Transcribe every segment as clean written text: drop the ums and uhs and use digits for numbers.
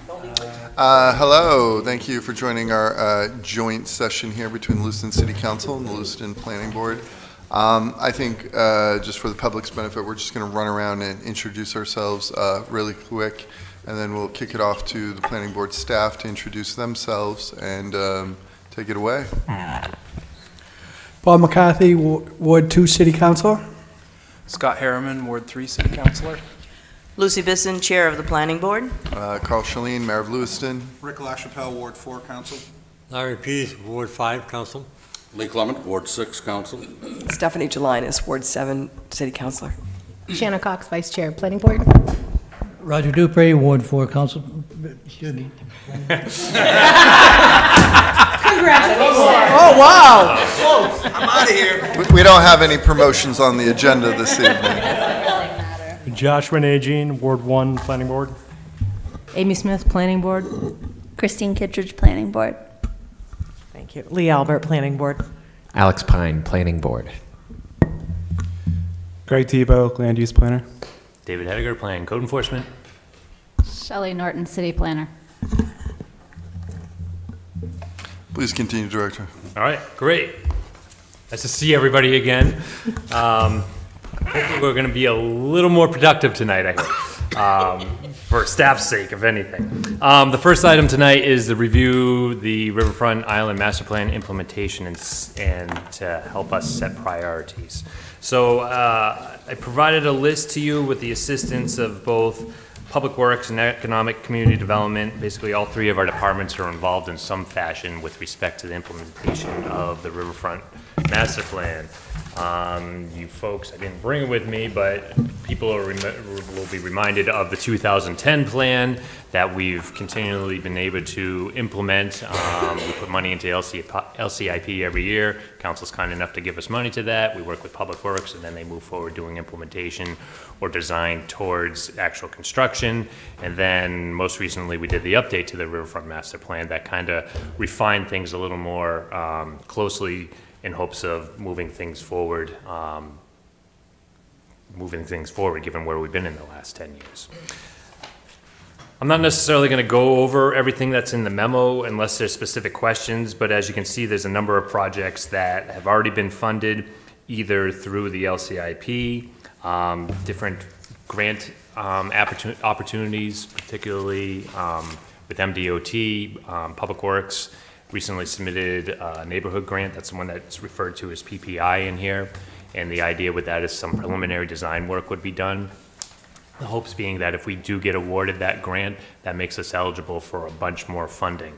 Hello, thank you for joining our joint session here between Lewiston City Council and the Lewiston Planning Board. I think just for the public's benefit, we're just going to run around and introduce ourselves really quick, and then we'll kick it off to the Planning Board staff to introduce themselves and take it away. Paul McCarthy, Ward 2 City Councilor. Scott Harriman, Ward 3 City Councilor. Lucy Bisson, Chair of the Planning Board. Carl Shaleen, Mayor of Lewiston. Rick LaChapelle, Ward 4 Council. Larry Pease, Ward 5 Council. Lee Clement, Ward 6 Council. Stephanie Gelinas, Ward 7 City Councilor. Shanna Cox, Vice Chair, Planning Board. Roger Dupre, Ward 4 Council. Excuse me. Oh, wow! I'm out of here. We don't have any promotions on the agenda this evening. Joshua Najin, Ward 1 Planning Board. Amy Smith, Planning Board. Christine Kittredge, Planning Board. Thank you. Lee Albert, Planning Board. Alex Pine, Planning Board. Greg Tebow, Land Use Planner. David Hediger, Planning Code Enforcement. Shelley Norton, City Planner. Please continue, Director. All right, great. Nice to see everybody again. Hopefully we're going to be a little more productive tonight, I hope, for staff's sake, if anything. The first item tonight is to review the Riverfront Island Master Plan implementation and to help us set priorities. So I provided a list to you with the assistance of both Public Works and Economic Community Development. Basically, all three of our departments are involved in some fashion with respect to the implementation of the Riverfront Master Plan. You folks, I didn't bring it with me, but people will be reminded of the 2010 plan that we've continually been able to implement. We put money into LCIP every year. Council's kind enough to give us money to that. We work with Public Works, and then they move forward doing implementation or design towards actual construction. And then most recently, we did the update to the Riverfront Master Plan that kind of refined things a little more closely in hopes of moving things forward, given where we've been in the last 10 years. I'm not necessarily going to go over everything that's in the memo unless there's specific questions, but as you can see, there's a number of projects that have already been funded either through the LCIP, different grant opportunities, particularly with MDOT, Public Works, recently submitted a neighborhood grant. That's the one that's referred to as PPI in here. And the idea with that is some preliminary design work would be done. The hopes being that if we do get awarded that grant, that makes us eligible for a bunch more funding.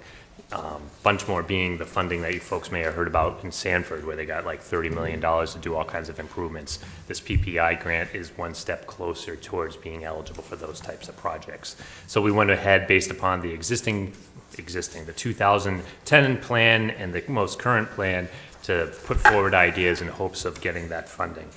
Bunch more being the funding that you folks may have heard about in Sanford, where they got like $30 million to do all kinds of improvements. This PPI grant is one step closer towards being eligible for those types of projects. So we went ahead based upon the the 2010 plan and the most current plan to put forward ideas in hopes of getting that funding.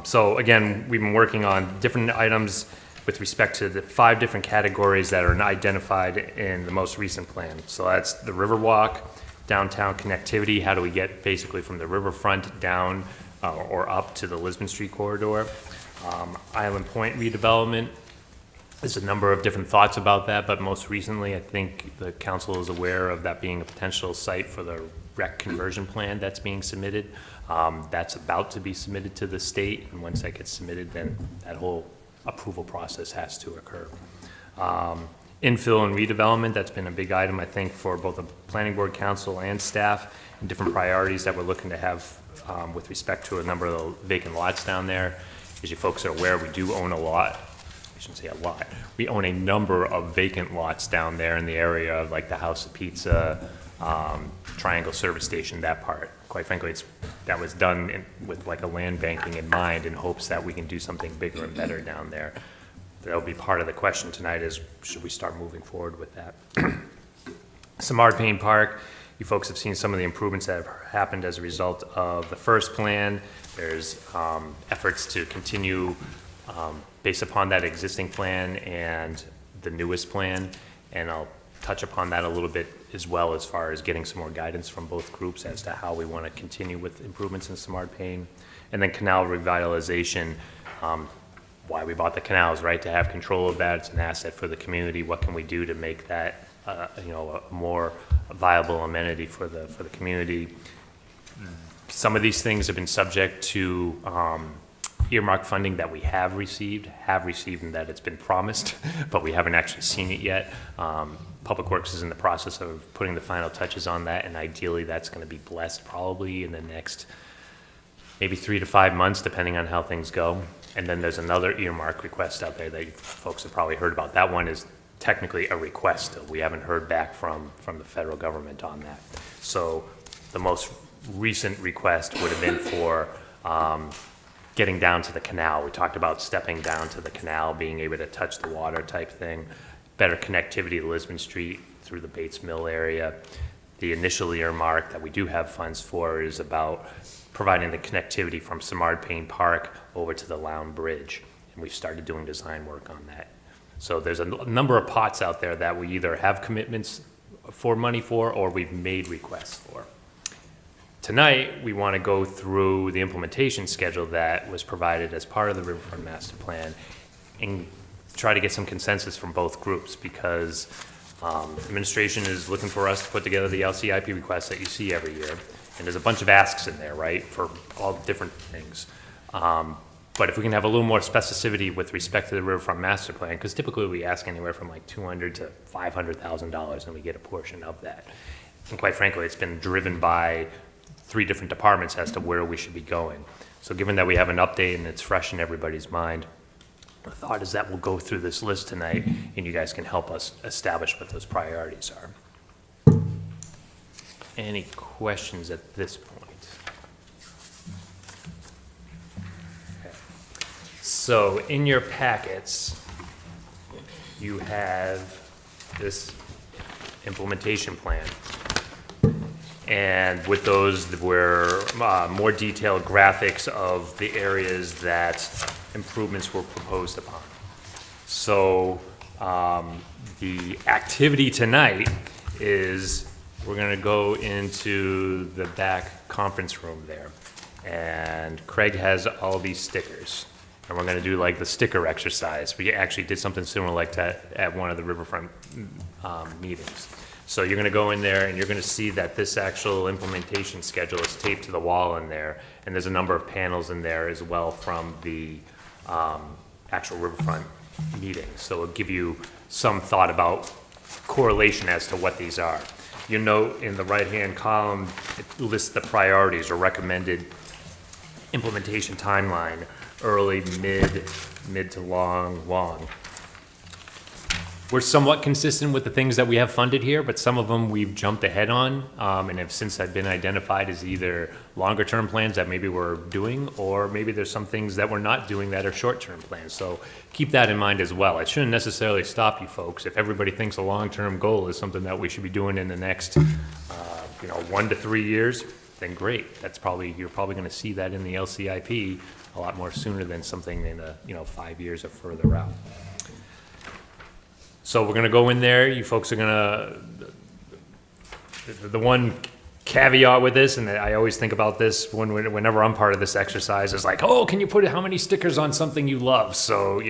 So again, we've been working on different items with respect to the 5 different categories that are identified in the most recent plan. So that's the Riverwalk, downtown connectivity, how do we get basically from the riverfront down or up to the Lisbon Street corridor, Island Point redevelopment. There's a number of different thoughts about that, but most recently I think the council is aware of that being a potential site for the rec conversion plan that's being submitted. That's about to be submitted to the state, and once that gets submitted, then that whole approval process has to occur. Infill and redevelopment, that's been a big item, I think, for both the planning board, council, and staff, and different priorities that we're looking to have with respect to a number of the vacant lots down there. As you folks are aware, we do own a lot. I shouldn't say a lot. We own a number of vacant lots down there in the area of like the House of Pizza, Triangle Service Station, that part. Quite frankly, that was done with like a land banking in mind in hopes that we can do something bigger and better down there. That'll be part of the question tonight is, should we start moving forward with that? Samard Payne Park, you folks have seen some of the improvements that have happened as a result of the first plan. There's efforts to continue based upon that existing plan and the newest plan, and I'll touch upon that a little bit as well as far as getting some more guidance from both groups as to how we want to continue with improvements in Samard Payne. And then canal revitalization, why we bought the canals, right? To have control of that. It's an asset for the community. What can we do to make that, a more viable amenity for the community? Some of these things have been subject to earmark funding that we have received and that it's been promised, but we haven't actually seen it yet. Public Works is in the process of putting the final touches on that, and ideally that's going to be blessed probably in the next maybe 3 to 5 months, depending on how things go. And then there's another earmark request out there that folks have probably heard about. That one is technically a request still. We haven't heard back from the federal government on that. So the most recent request would have been for getting down to the canal. We talked about stepping down to the canal, being able to touch the water type thing, better connectivity to Lisbon Street through the Bates Mill area. The initial earmark that we do have funds for is about providing the connectivity from Samard Payne Park over to the Lown Bridge. And we've started doing design work on that. So there's a number of pots out there that we either have commitments for money for or we've made requests for. Tonight, we want to go through the implementation schedule that was provided as part of the Riverfront Master Plan and try to get some consensus from both groups, because administration is looking for us to put together the LCIP requests that you see every year. And there's a bunch of asks in there, right, for all different things. But if we can have a little more specificity with respect to the Riverfront Master Plan, because typically we ask anywhere from like $200,000 to $500,000 and we get a portion of that. And quite frankly, it's been driven by 3 different departments as to where we should be going. So given that we have an update and it's fresh in everybody's mind, the thought is that we'll go through this list tonight and you guys can help us establish what those priorities are. Any questions at this point? Okay. So in your packets, you have this implementation plan. And with those were more detailed graphics of the areas that improvements were proposed upon. So the activity tonight is we're going to go into the back conference room there. And Craig has all these stickers. And we're going to do like the sticker exercise. We actually did something similar like that at one of the Riverfront meetings. So you're going to go in there and you're going to see that this actual implementation schedule is taped to the wall in there. And there's a number of panels in there as well from the actual Riverfront meeting. So it'll give you some thought about correlation as to what these are. You note in the right-hand column, it lists the priorities or recommended implementation timeline, early, mid to long. We're somewhat consistent with the things that we have funded here, but some of them we've jumped ahead on and have since been identified as either longer term plans that maybe we're doing, or maybe there's some things that we're not doing that are short term plans. So keep that in mind as well. It shouldn't necessarily stop you folks. If everybody thinks a long term goal is something that we should be doing in the next 1 to 3 years, then great. That's you're probably going to see that in the LCIP a lot more sooner than something in 5 years or further out. So we're going to go in there. You folks are going to, the one caveat with this, and I always think about this whenever I'm part of this exercise, is like, oh, can you put how many stickers on something you love? So,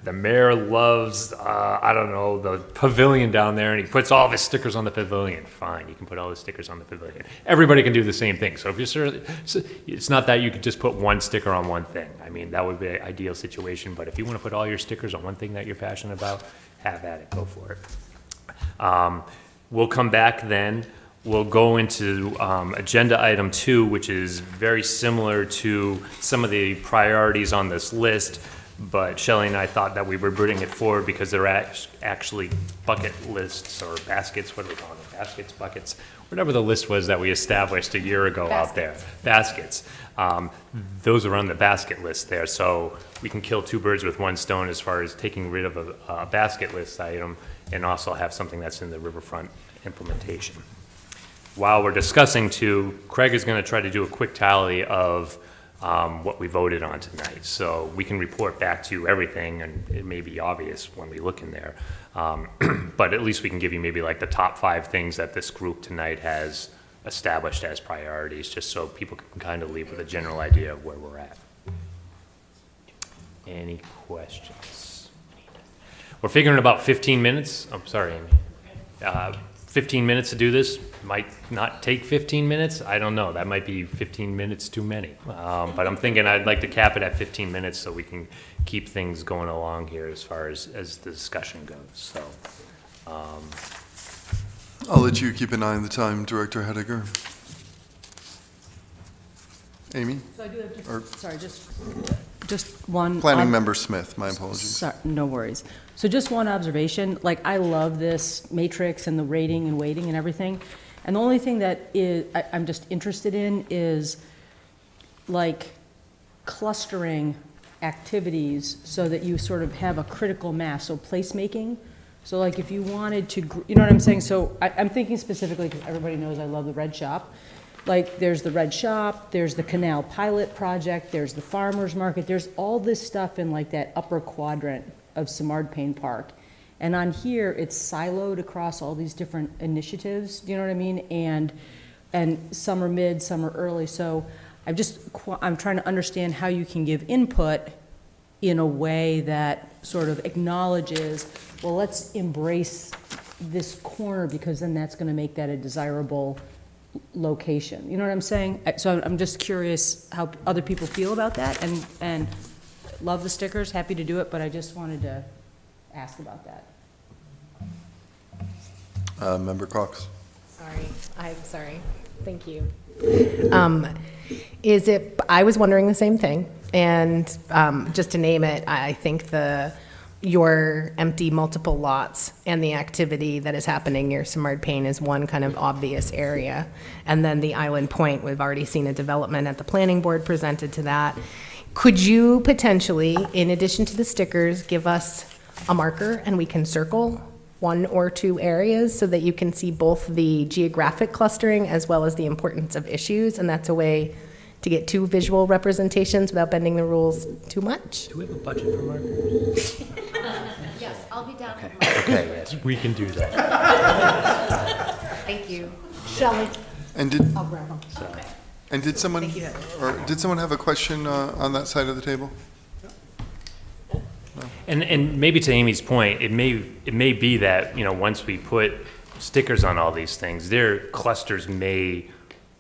the mayor loves, I don't know, the pavilion down there, and he puts all of his stickers on the pavilion. Fine, you can put all the stickers on the pavilion. Everybody can do the same thing. So if you're it's not that you could just put one sticker on one thing. I mean, that would be an ideal situation, but if you want to put all your stickers on one thing that you're passionate about, have at it, go for it. We'll come back then. We'll go into agenda item 2, which is very similar to some of the priorities on this list, but Shelley and I thought that we were bringing it forward because they're actually bucket lists or baskets. What do we call them? Baskets, buckets, whatever the list was that we established a year ago out there. Baskets. Those are on the basket list there, so we can kill 2 birds with 1 stone as far as taking rid of a basket list item and also have something that's in the Riverfront implementation. While we're discussing 2, Craig is going to try to do a quick tally of what we voted on tonight. So we can report back to you everything, and it may be obvious when we look in there. But at least we can give you maybe like the top 5 things that this group tonight has established as priorities, just so people can kind of leave with a general idea of where we're at. Any questions? We're figuring about 15 minutes. I'm sorry, Amy. 15 minutes to do this. Might not take 15 minutes. I don't know. That might be 15 minutes too many. But I'm thinking I'd like to cap it at 15 minutes so we can keep things going along here as far as the discussion goes. So, I'll let you keep an eye on the time, Director Hediger. Amy? So I do have Or- just one. Planning Member Smith, my apologies. Sorry, no worries. So just one observation, like, I love this matrix and the rating and weighting and everything. And the only thing that I'm just interested in is, like, clustering activities so that you sort of have a critical mass, so placemaking. So like if you wanted to, you know what I'm saying? So I'm thinking specifically, because everybody knows I love the Red Shop. Like, there's the Red Shop, there's the Canal Pilot Project, there's the Farmers Market, there's all this stuff in like that upper quadrant of Simard Payne Park. And on here, it's siloed across all these different initiatives, you know what I mean? And some are mid, some are early. So I'm trying to understand how you can give input in a way that sort of acknowledges, well, let's embrace this corner because then that's going to make that a desirable location. You know what I'm saying? So I'm just curious how other people feel about that, and love the stickers, happy to do it, but I just wanted to ask about that. Member Cox. I'm sorry. Thank you. I was wondering the same thing, and just to name it, I think your empty multiple lots and the activity that is happening near Simard Payne is one kind of obvious area. And then the Island Point, we've already seen a development at the planning board presented to that. Could you potentially, in addition to the stickers, give us a marker and we can circle one or two areas so that you can see both the geographic clustering as well as the importance of issues? And that's a way to get two visual representations without bending the rules too much. Do we have a budget for markers? Yes, I'll be down. Okay, yes, we can do that. Thank you. Shelley. And did, I'll grab them. and did someone have a question on that side of the table? And maybe to Amy's point, it may be that, you know, once we put stickers on all these things, their clusters may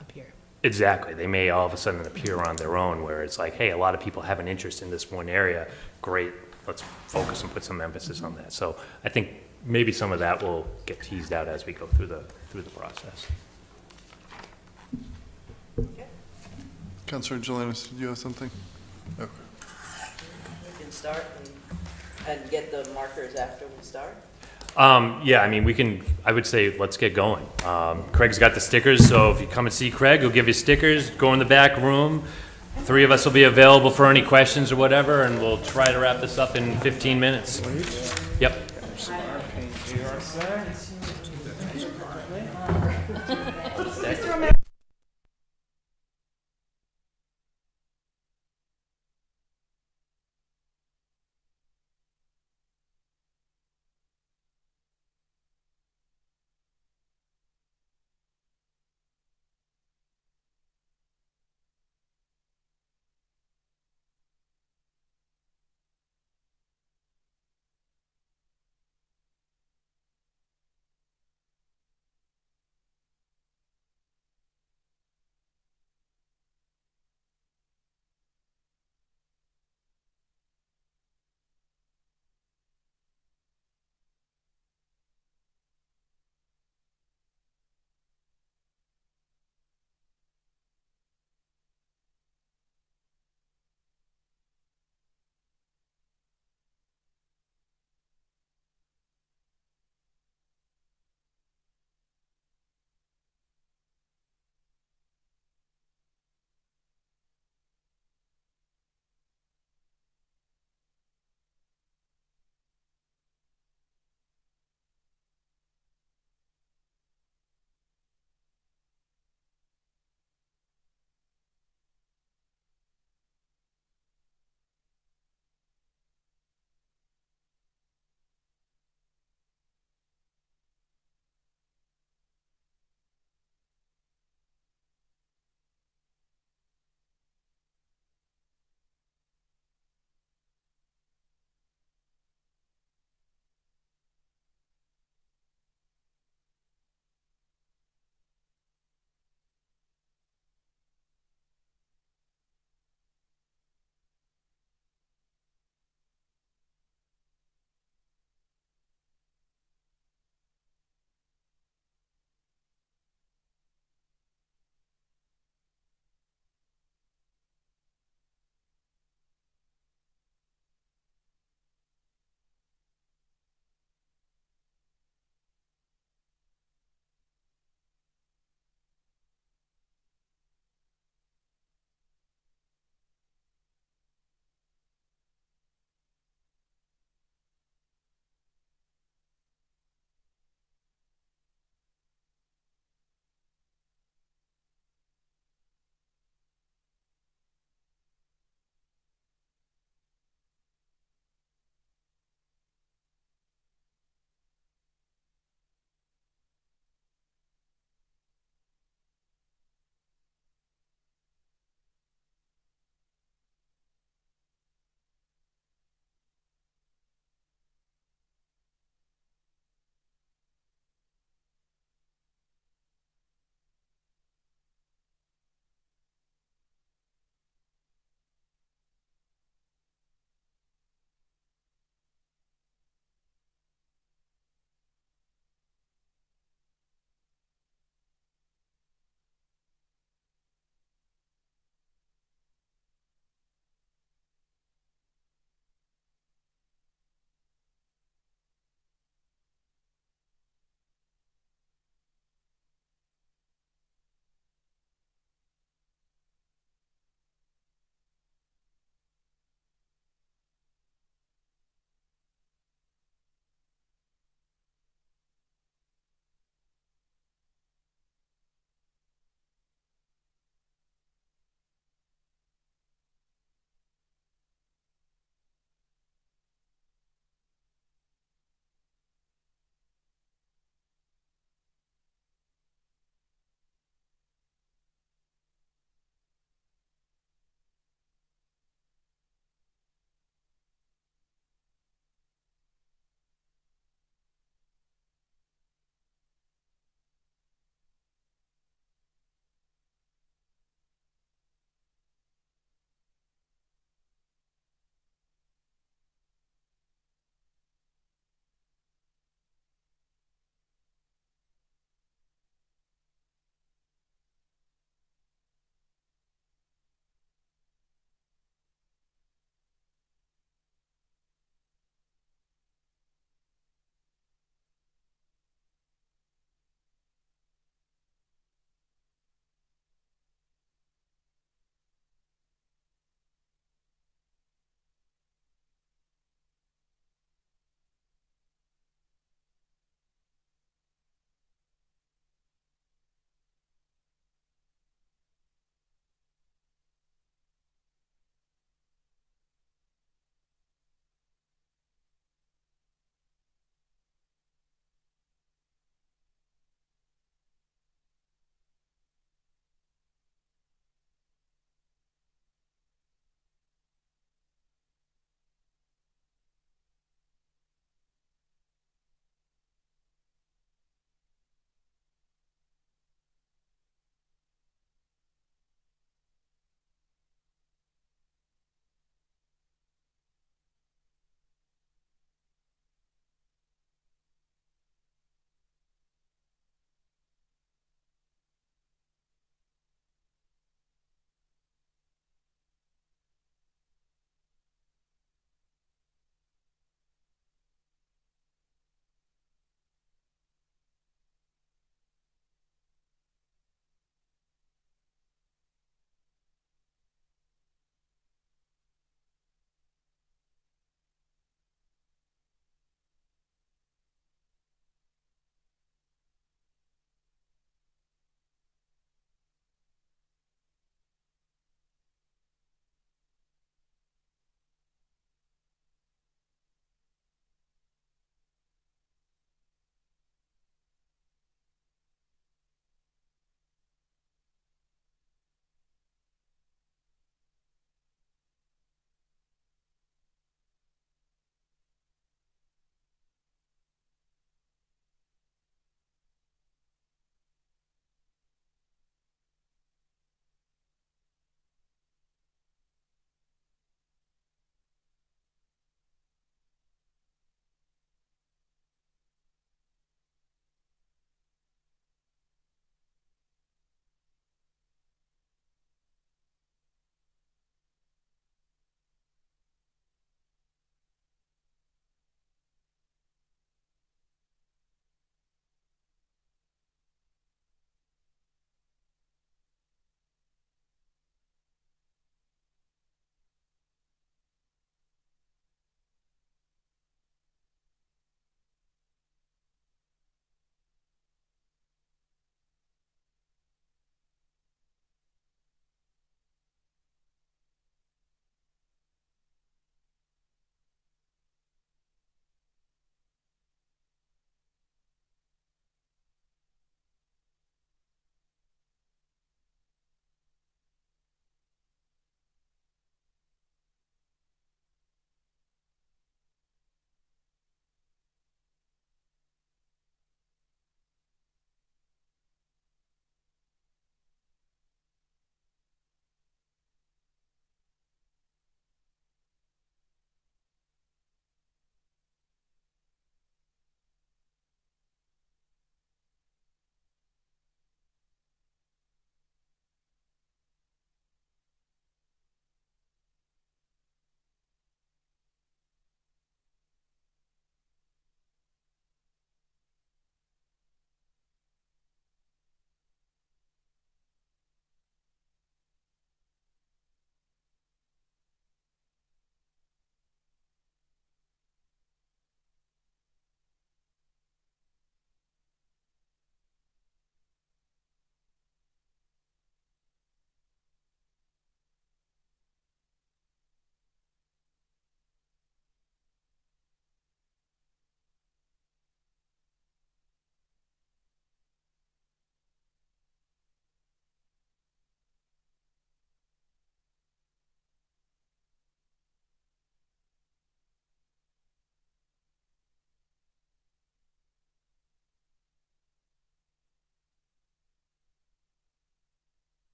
Appear. exactly, they may all of a sudden appear on their own, where it's like, hey, a lot of people have an interest in this one area. Great, let's focus and put some emphasis on that. So I think maybe some of that will get teased out as we go through the process. Councilor Jelinas, did you have something? Okay. We can start and get the markers after we start. Yeah, I mean, I would say, let's get going. Craig's got the stickers, so if you come and see Craig, he'll give you stickers, go in the back room. 3 of us will be available for any questions or whatever, and we'll try to wrap this up in 15 minutes. Yep.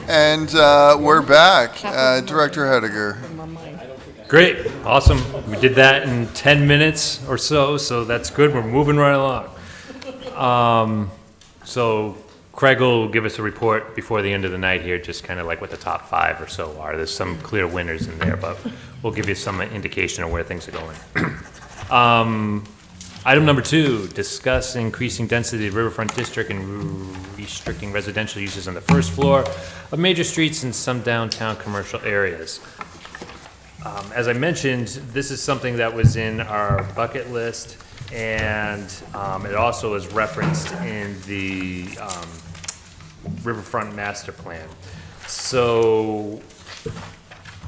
And we're back. Director Hediger. Great, awesome. We did that in 10 minutes or so that's good. We're moving right along. So Craig will give us a report before the end of the night here, just kind of like what the top 5 or so are. There's some clear winners in there, but we'll give you some indication of where things are going. Item number 2, discuss increasing density of Riverfront District and restricting residential uses on the first floor of major streets in some downtown commercial areas. As I mentioned, this is something that was in our bucket list, and it also is referenced in the Riverfront Master Plan. So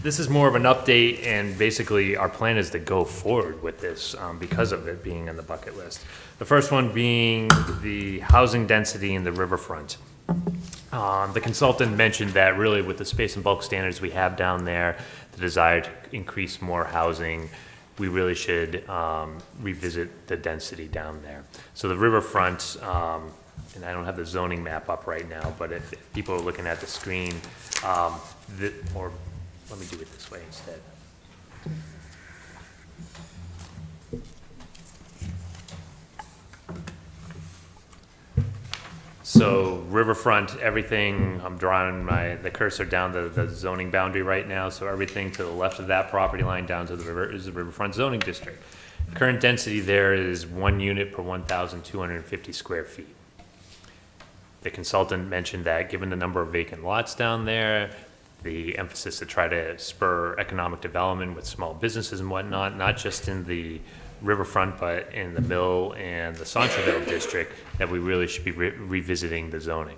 this is more of an update, and basically our plan is to go forward with this because of it being on the bucket list. The first one being the housing density in the riverfront. The consultant mentioned that really with the space and bulk standards we have down there, the desire to increase more housing, we really should revisit the density down there. So the riverfront, and I don't have the zoning map up right now, but if people are looking at the screen, or let me do it this way instead. So riverfront, everything, I'm drawing the cursor down the zoning boundary right now, so everything to the left of that property line down to the river is the riverfront zoning district. Current density there is 1 unit per 1,250 square feet. The consultant mentioned that given the number of vacant lots down there, the emphasis to try to spur economic development with small businesses and whatnot, not just in the riverfront, but in the Mill and the Centreville district, that we really should be revisiting the zoning.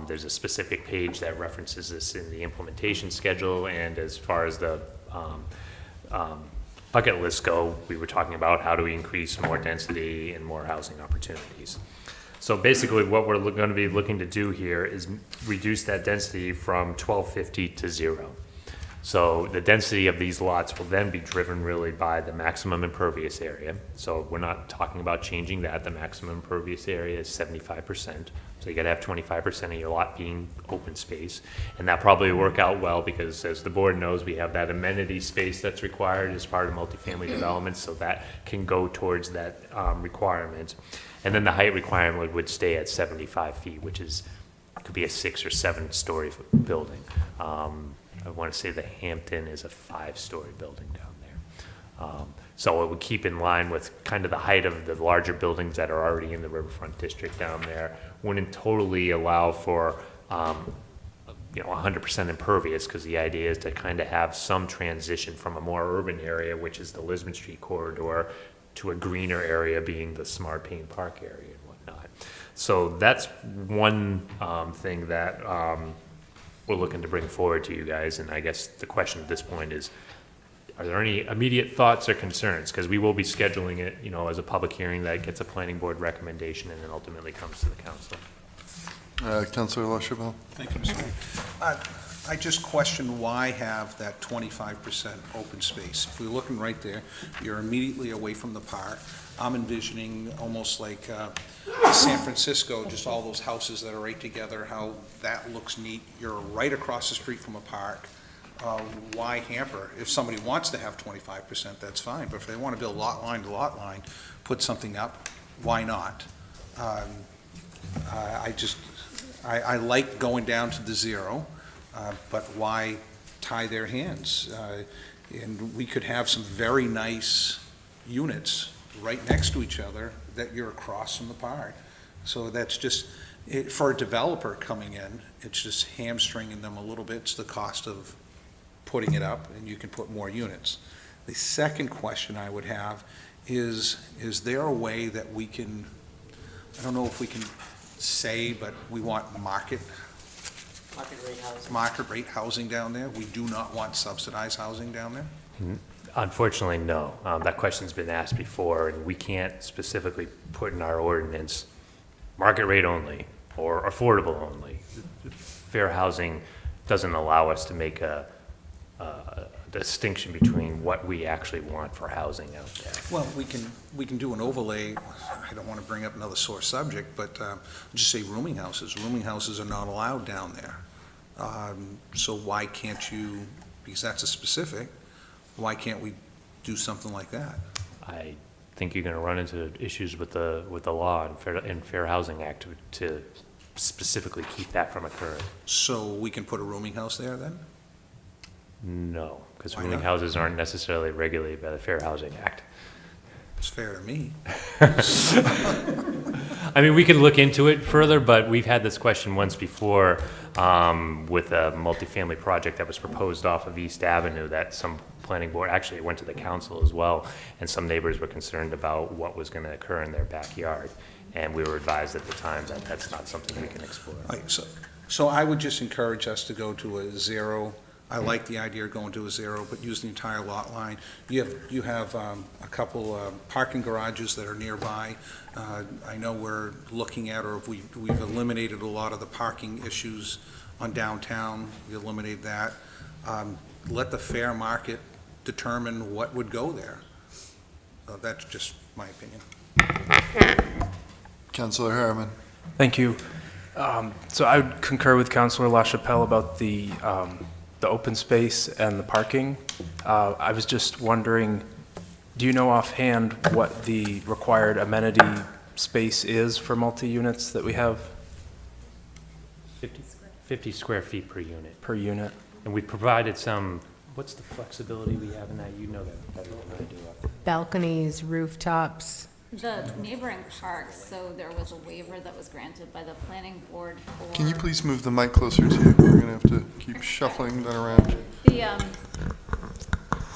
There's a specific page that references this in the implementation schedule, and as far as the bucket list go, we were talking about how do we increase more density and more housing opportunities. So basically what we're going to be looking to do here is reduce that density from 1250 to 0. So the density of these lots will then be driven really by the maximum impervious area. So we're not talking about changing that. The maximum impervious area is 75%. So you gotta have 25% of your lot being open space. And that probably will work out well because as the board knows, we have that amenity space that's required as part of multifamily development. So that can go towards that requirement. And then the height requirement would stay at 75 feet, which is, could be a 6 or 7 story building. I want to say the Hampton is a 5-story building down there. So it would keep in line with kind of the height of the larger buildings that are already in the riverfront district down there. Wouldn't totally allow for 100% impervious, because the idea is to kind of have some transition from a more urban area, which is the Lisbon Street corridor, to a greener area being the Smart Payne Park area and whatnot. So that's one thing that we're looking to bring forward to you guys. And I guess the question at this point is, are there any immediate thoughts or concerns? Because we will be scheduling it, as a public hearing that gets a planning board recommendation and then ultimately comes to the council. Councilor LaChapelle. Thank you, Mr. Mayor. I just question why have that 25% open space. If we're looking right there, you're immediately away from the park. I'm envisioning almost like San Francisco, just all those houses that are right together, how that looks neat. You're right across the street from a park. Why hamper? If somebody wants to have 25%, that's fine. But if they want to build lot line to lot line, put something up, why not? I like going down to the 0. But why tie their hands? And we could have some very nice units right next to each other that you're across from the park. So that's just, for a developer coming in, it's just hamstringing them a little bit. It's the cost of putting it up, and you can put more units. The second question I would have is there a way that we can, I don't know if we can say, but we want market rate housing down there? We do not want subsidized housing down there? Unfortunately, no. That question's been asked before, and we can't specifically put in our ordinance market rate only or affordable only. Fair housing doesn't allow us to make a distinction between what we actually want for housing out there. Well, we can do an overlay. I don't want to bring up another sore subject, but just say rooming houses. Rooming houses are not allowed down there. So why can't you, because that's a specific, why can't we do something like that? I think you're going to run into issues with the law and Fair Housing Act to specifically keep that from occurring. So we can put a rooming house there then? No, because Why rooming not? houses aren't necessarily regulated by the Fair Housing Act. It's fair to me. I mean, we could look into it further, but we've had this question once before with a multifamily project that was proposed off of East Avenue that some planning board, actually it went to the council as well, and some neighbors were concerned about what was going to occur in their backyard. And we were advised at the time that that's not something we can explore. So I would just encourage us to go to a 0. I like the idea of going to a 0, but use the entire lot line. You have a couple parking garages that are nearby. I know we're looking at, or we've eliminated a lot of the parking issues on downtown. We eliminated that. Let the fair market determine what would go there. That's just my opinion. Councilor Harriman. Thank you. So I would concur with Councilor LaChapelle about the open space and the parking. I was just wondering, do you know offhand what the required amenity space is for multi-units that we have 50 square feet per unit. per unit? And we've provided some, what's the flexibility we have in that? You know that better than I do. Balconies, rooftops. The neighboring parks, so there was a waiver that was granted by the planning board for. Can you please move the mic closer to you? We're going to have to keep shuffling that around.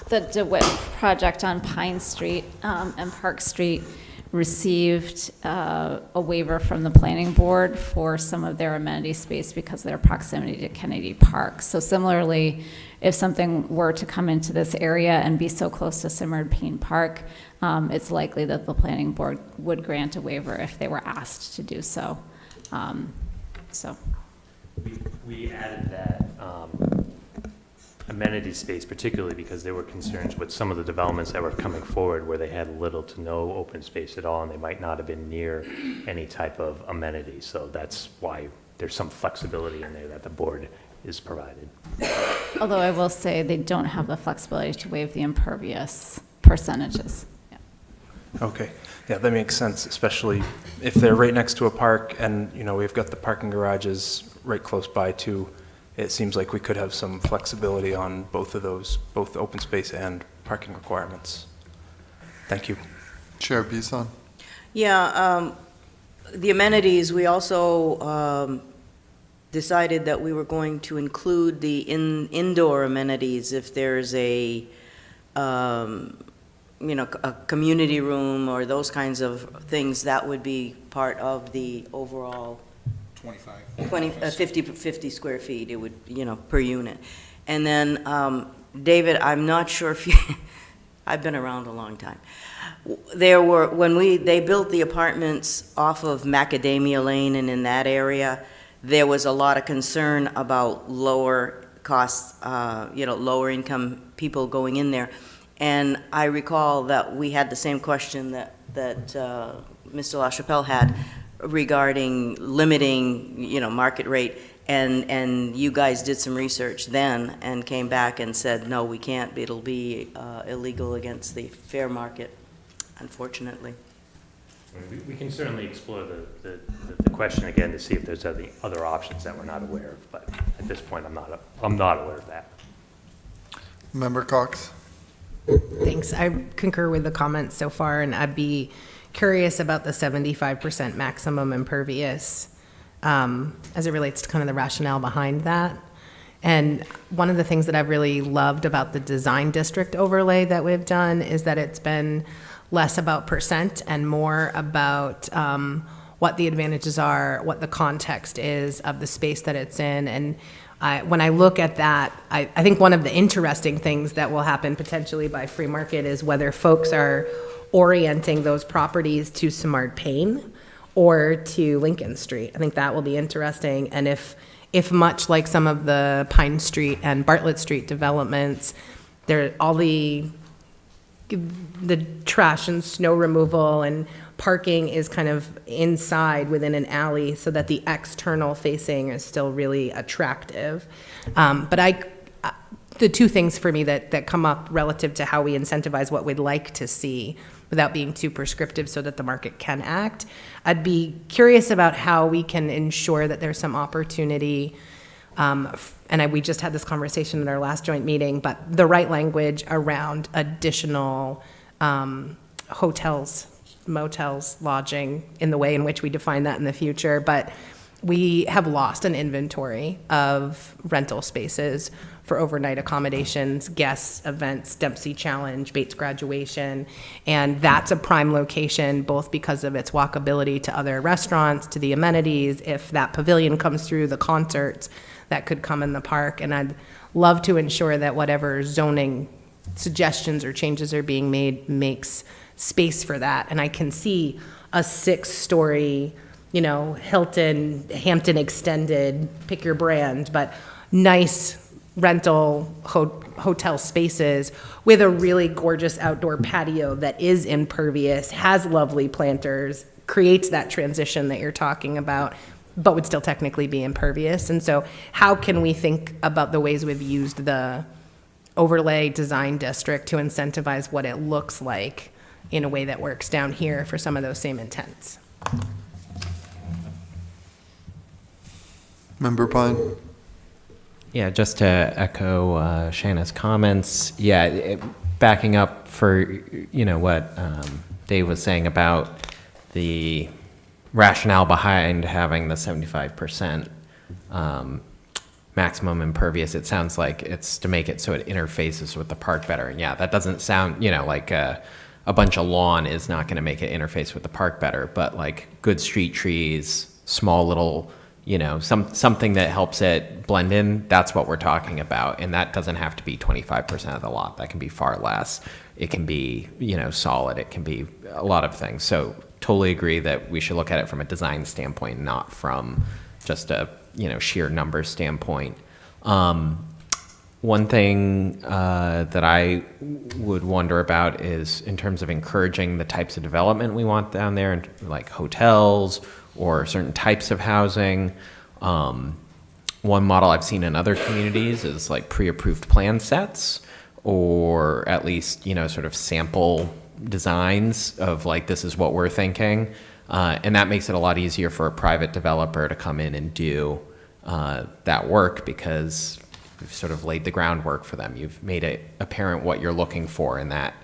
The DeWitt project on Pine Street and Park Street received a waiver from the planning board for some of their amenity space because of their proximity to Kennedy Park. So similarly, if something were to come into this area and be so close to Simard Payne Park, it's likely that the planning board would grant a waiver if they were asked to do so. We added that amenity space particularly because there were concerns with some of the developments that were coming forward where they had little to no open space at all and they might not have been near any type of amenity. So that's why there's some flexibility in there that the board is provided. Although I will say they don't have the flexibility to waive the impervious percentages. Yeah. Okay, yeah, that makes sense, especially if they're right next to a park and, you know, we've got the parking garages right close by too. It seems like we could have some flexibility on both of those, both open space and parking requirements. Thank you. Chair Bisson. Yeah, the amenities, we also decided that we were going to include the indoor amenities if there's a community room or those kinds of things, that would be part of the overall 50 square feet, it would, per unit. And then, David, I'm not sure if you, I've been around a long time. There were, they built the apartments off of Macadamia Lane and in that area, there was a lot of concern about lower costs, lower income people going in there. And I recall that we had the same question that Mr. LaChapelle had regarding limiting, market rate. And you guys did some research then and came back and said, no, we can't, it'll be illegal against the fair market, unfortunately. We can certainly explore the question again to see if there's any other options that we're not aware of, but at this point, I'm not aware of that. Member Cox. Thanks. I concur with the comments so far, and I'd be curious about the 75% maximum impervious as it relates to kind of the rationale behind that. And one of the things that I've really loved about the design district overlay that we've done is that it's been less about percent and more about what the advantages are, what the context is of the space that it's in. And when I look at that, I think one of the interesting things that will happen potentially by free market is whether folks are orienting those properties to Simard Payne or to Lincoln Street. I think that will be interesting. And if much like some of the Pine Street and Bartlett Street developments, all the the trash and snow removal and parking is kind of inside within an alley so that the external facing is still really attractive. But the two things for me that come up relative to how we incentivize what we'd like to see without being too prescriptive so that the market can act, I'd be curious about how we can ensure that there's some opportunity, we just had this conversation in our last joint meeting, but the right language around additional hotels, motels, lodging, in the way in which we define that in the future. But we have lost an inventory of rental spaces for overnight accommodations, guests, events, Dempsey Challenge, Bates graduation, and that's a prime location both because of its walkability to other restaurants, to the amenities, if that pavilion comes through, the concerts that could come in the park. And I'd love to ensure that whatever zoning suggestions or changes are being made makes space for that. And I can see a 6-story, Hilton, Hampton extended, pick your brand, but nice rental hotel spaces with a really gorgeous outdoor patio that is impervious, has lovely planters, creates that transition that you're talking about, but would still technically be impervious. And so how can we think about the ways we've used the overlay design district to incentivize what it looks like in a way that works down here for some of those same intents? Member Pine? Yeah, just to echo Shanna's comments, backing up for, what Dave was saying about the rationale behind having the 75% maximum impervious, it sounds like it's to make it so it interfaces with the park better. And yeah, that doesn't sound, like a bunch of lawn is not going to make it interface with the park better, but like good street trees, small little, something that helps it blend in, that's what we're talking about. And that doesn't have to be 25% of the lot. That can be far less. It can be, solid. It can be a lot of things. So totally agree that we should look at it from a design standpoint, not from just a, sheer numbers standpoint. One thing that I would wonder about is in terms of encouraging the types of development we want down there, like hotels or certain types of housing. One model I've seen in other communities is like pre-approved plan sets, or at least, sort of sample designs of like, this is what we're thinking. And that makes it a lot easier for a private developer to come in and do that work, because you've sort of laid the groundwork for them. You've made it apparent what you're looking for in that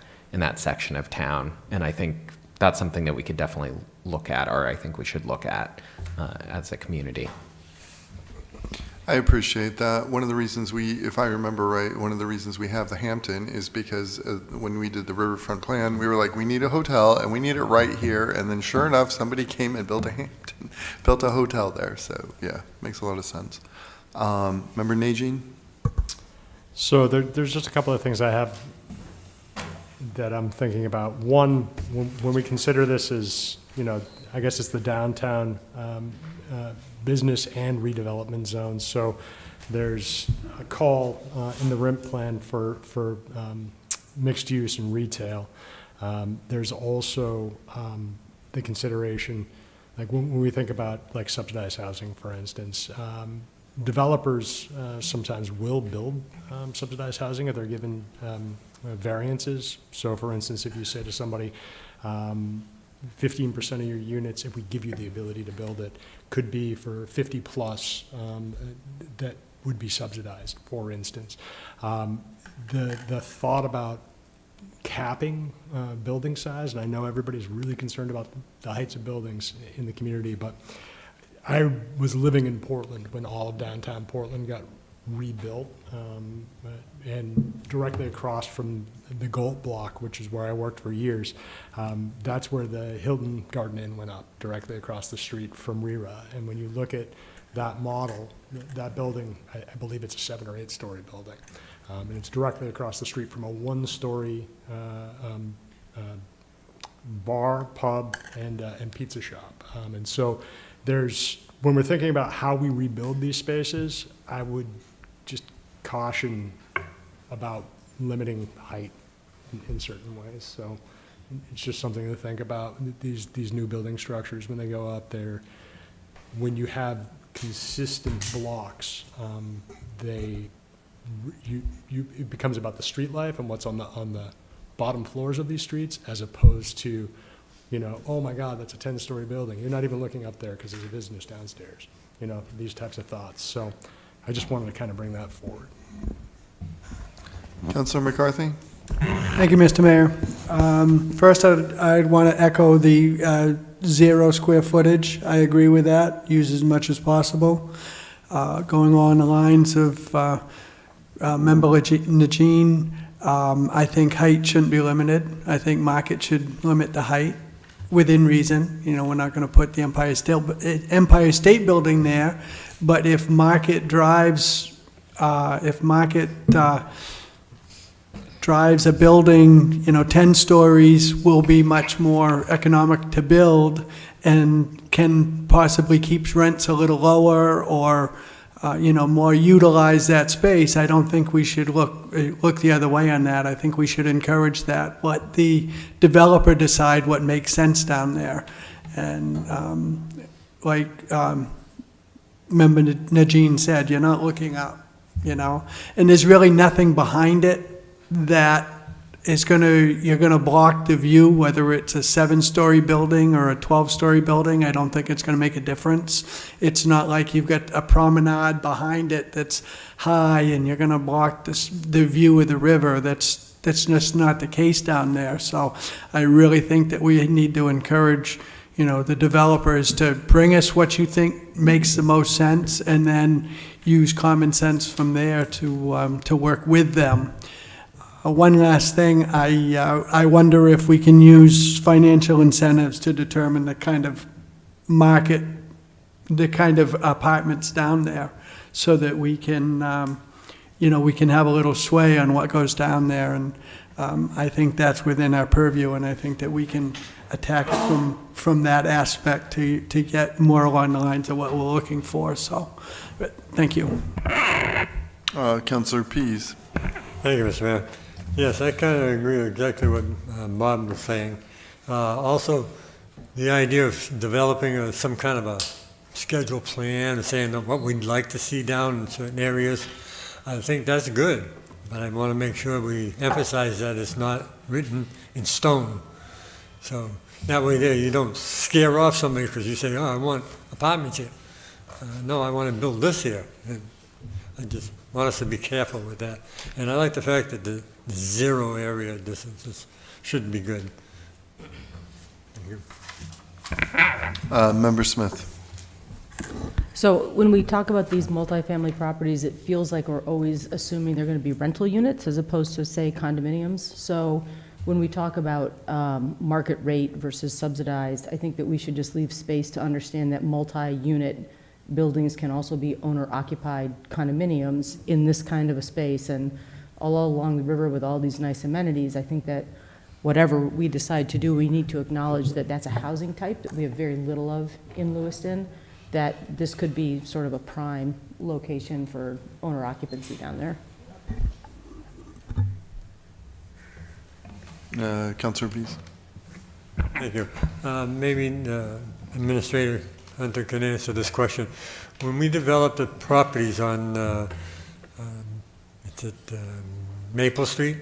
section of town. And I think that's something that we could definitely look at, or I think we should look at as a community. I appreciate that. One of the reasons if I remember right, one of the reasons we have the Hampton is because when we did the Riverfront plan, we were like, we need a hotel and we need it right here. And then sure enough, somebody came and built a Hampton, built a hotel there. So yeah, makes a lot of sense. Member Najin? So there's just a couple of things I have that I'm thinking about. One, when we consider this as, I guess it's the downtown business and redevelopment zones. So there's a call in the RIMP plan for mixed use and retail. There's also the consideration, like when we think about like subsidized housing, for instance, developers sometimes will build subsidized housing if they're given variances. So for instance, if you say to somebody, 15% of your units, if we give you the ability to build it, could be for 50 plus that would be subsidized, for instance. The thought about capping building size, and I know everybody's really concerned about the heights of buildings in the community, but I was living in Portland when all of downtown Portland got rebuilt, and directly across from the Gold Block, which is where I worked for years, that's where the Hilton Garden Inn went up, directly across the street from RERA. And when you look at that model, that building, I believe it's a 7 or 8 story building, and it's directly across the street from a 1-story bar, pub, and pizza shop. And so when we're thinking about how we rebuild these spaces, I would just caution about limiting height in certain ways. So it's just something to think about. These new building structures, when they go up there, when you have consistent blocks, it becomes about the street life and what's on the bottom floors of these streets, as opposed to, oh my God, that's a 10-story building. You're not even looking up there because there's a business downstairs. These types of thoughts. So I just wanted to kind of bring that forward. Councilor McCarthy? Thank you, Mr. Mayor. First, I'd want to echo the 0 square footage. I agree with that. Use as much as possible. Going on the lines of Member Najin, I think height shouldn't be limited. I think market should limit the height within reason. We're not going to put the Empire State Building there, but if market drives a building, 10 stories will be much more economic to build and can possibly keep rents a little lower or, more utilize that space. I don't think we should look the other way on that. I think we should encourage that. Let the developer decide what makes sense down there. And Member Najin said, you're not looking up, and there's really nothing behind it that is you're gonna block the view, whether it's a 7-story building or a 12-story building. I don't think it's gonna make a difference. It's not like you've got a promenade behind it that's high and you're gonna block the view of the river. That's just not the case down there. So I really think that we need to encourage, the developers to bring us what you think makes the most sense, and then use common sense from there to work with them. One last thing, I wonder if we can use financial incentives to determine the kind of market, the kind of apartments down there, so that we can, we can have a little sway on what goes down there. And I think that's within our purview, and I think that we can attack it from that aspect to get more along the lines of what we're looking for. So, but thank you. Councilor Pease. Thank you, Mr. Mayor. Yes, I kind of agree with exactly what Bob was saying. Also, the idea of developing some kind of a schedule plan and saying what we'd like to see down in certain areas, I think that's good. But I want to make sure we emphasize that it's not written in stone. So that way there you don't scare off somebody because you say, oh, I want apartments here. No, I want to build this here. And I just want us to be careful with that. And I like the fact that the 0 area distances should be good. Thank you. Member Smith. So when we talk about these multifamily properties, it feels like we're always assuming they're going to be rental units as opposed to, say, condominiums. So when we talk about market rate versus subsidized, I think that we should just leave space to understand that multi-unit buildings can also be owner-occupied condominiums in this kind of a space. And all along the river with all these nice amenities, I think that whatever we decide to do, we need to acknowledge that that's a housing type that we have very little of in Lewiston, that this could be sort of a prime location for owner occupancy down there. Councilor Pease. Thank you. Maybe Administrator Hunter can answer this question. When we developed the properties on Maple Street,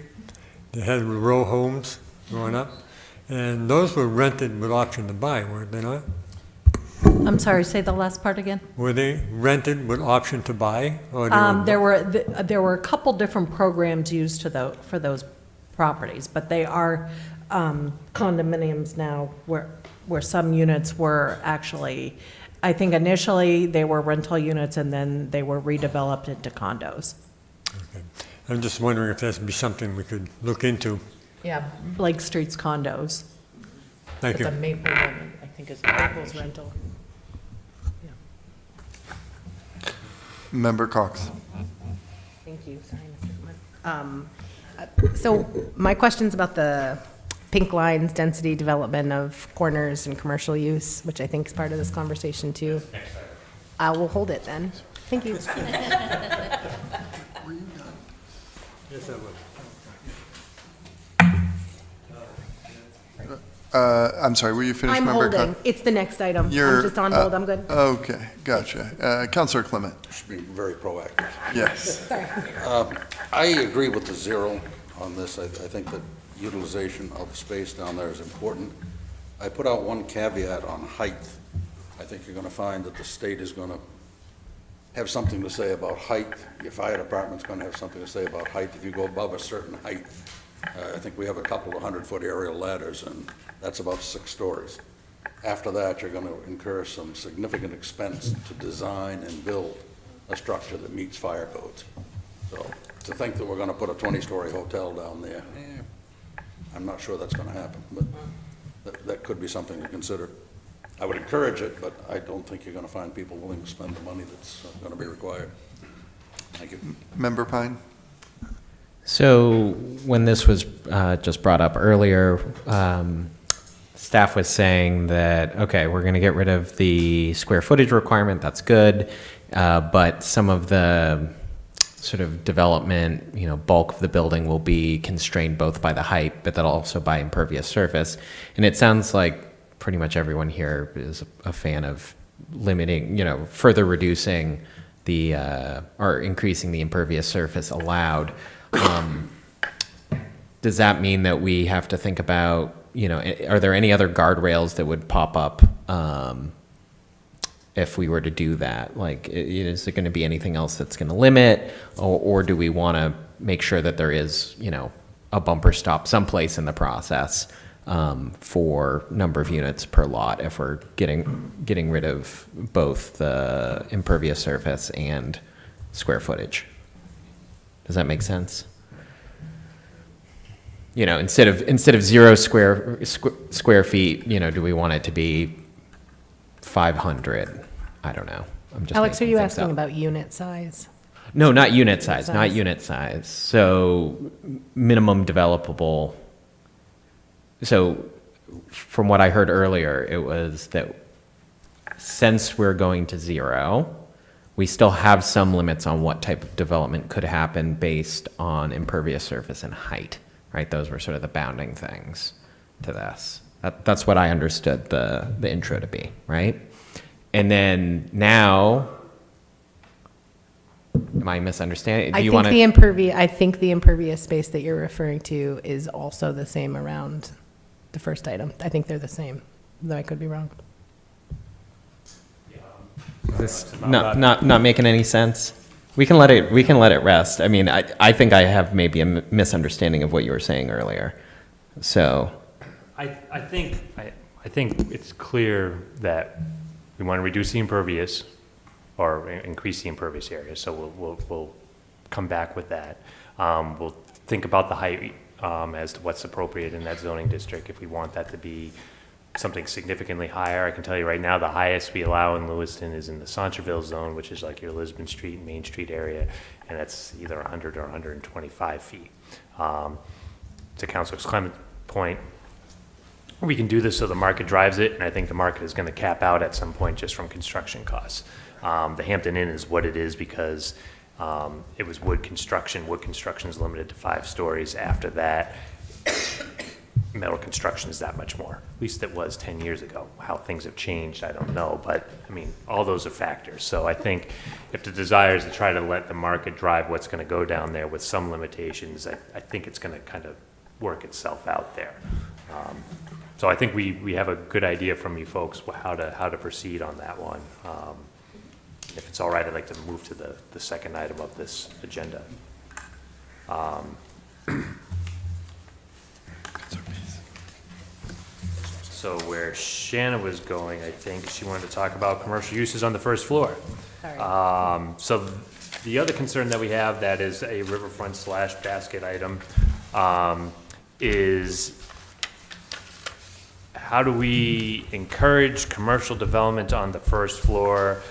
they had row homes going up, and those were rented with option to buy, weren't they not? I'm sorry, say the last part again. Were they rented with option to buy? Or there were a couple different programs used for those properties, but they are condominiums now where some units were actually, I think initially they were rental units and then they were redeveloped into condos. Okay. I'm just wondering if that would be something we could look into. Yeah, Blake Street's condos. Thank you. The Maple one, I think is Maple's rental. Yeah. Member Cox. Thank you. Sorry, Mr. Goodman. So my question's about the pink lines density development of corners and commercial use, which I think is part of this conversation too. I will hold it then. Thank you. Yes, I will. I'm sorry, were you finished, I'm Member holding. Con- It's the next item. You're, I'm just on hold. I'm good. Okay, gotcha. Counselor Clement? Should be very proactive. Yes. Sorry. I agree with the zero on this. I think that utilization of space down there is important. I put out one caveat on height. I think you're going to find that the state is going to have something to say about height. Your fire department's going to have something to say about height. If you go above a certain height, I think we have a couple of 100-foot aerial ladders, and that's about 6 stories. After that, you're going to incur some significant expense to design and build a structure that meets fire codes. So to think that we're going to put a 20-story hotel down there, I'm not sure that's going to happen, but that could be something to consider. I would encourage it, but I don't think you're going to find people willing to spend the money that's going to be required. Thank you. Member Pine? So when this was just brought up earlier, staff was saying that, okay, we're going to get rid of the square footage requirement. That's good. But some of the sort of development, bulk of the building will be constrained both by the height, but then also by impervious surface. And it sounds like pretty much everyone here is a fan of limiting, further reducing the, or increasing the impervious surface allowed. Does that mean that we have to think about, are there any other guardrails that would pop up if we were to do that? Like, is there going to be anything else that's going to limit, or do we want to make sure that there is, a bumper stop someplace in the process for number of units per lot if we're getting rid of both the impervious surface and square footage? Does that make sense? Instead of 0 square feet, do we want it to be 500? I don't know. I'm just Alex, are making you things asking up. about unit size? No, not unit size, size. not unit size. So minimum developable. So from what I heard earlier, it was that since we're going to 0, we still have some limits on what type of development could happen based on impervious surface and height, right? Those were sort of the bounding things to this. That's what I understood the intro to be, right? And then now, am I misunderstanding? Do you want to? I think the impervious space that you're referring to is also the same around the first item. I think they're the same, though I could be wrong. This not making any sense. We can let it rest. I mean, I think I have maybe a misunderstanding of what you were saying earlier. So I think it's clear that we want to reduce the impervious or increase the impervious area. So we'll come back with that. We'll think about the height as to what's appropriate in that zoning district. If we want that to be something significantly higher, I can tell you right now, the highest we allow in Lewiston is in the Centreville zone, which is like your Lisbon Street, Main Street area, and that's either 100 or 125 feet. To Councilor Clement's point, we can do this so the market drives it, and I think the market is going to cap out at some point just from construction costs. The Hampton Inn is what it is because it was wood construction. Wood construction is limited to 5 stories. After that, metal construction is that much more. At least it was 10 years ago. How things have changed, I don't know. But, I mean, all those are factors. So I think if the desire is to try to let the market drive what's going to go down there with some limitations, I think it's going to kind of work itself out there. So I think we have a good idea from you folks how to proceed on that one. If it's all right, I'd like to move to the second item of this agenda. So where Shanna was going, I think she wanted to talk about commercial uses on the first floor. Sorry. So the other concern that we have that is a riverfront / basket item is how do we encourage commercial development on the first floor?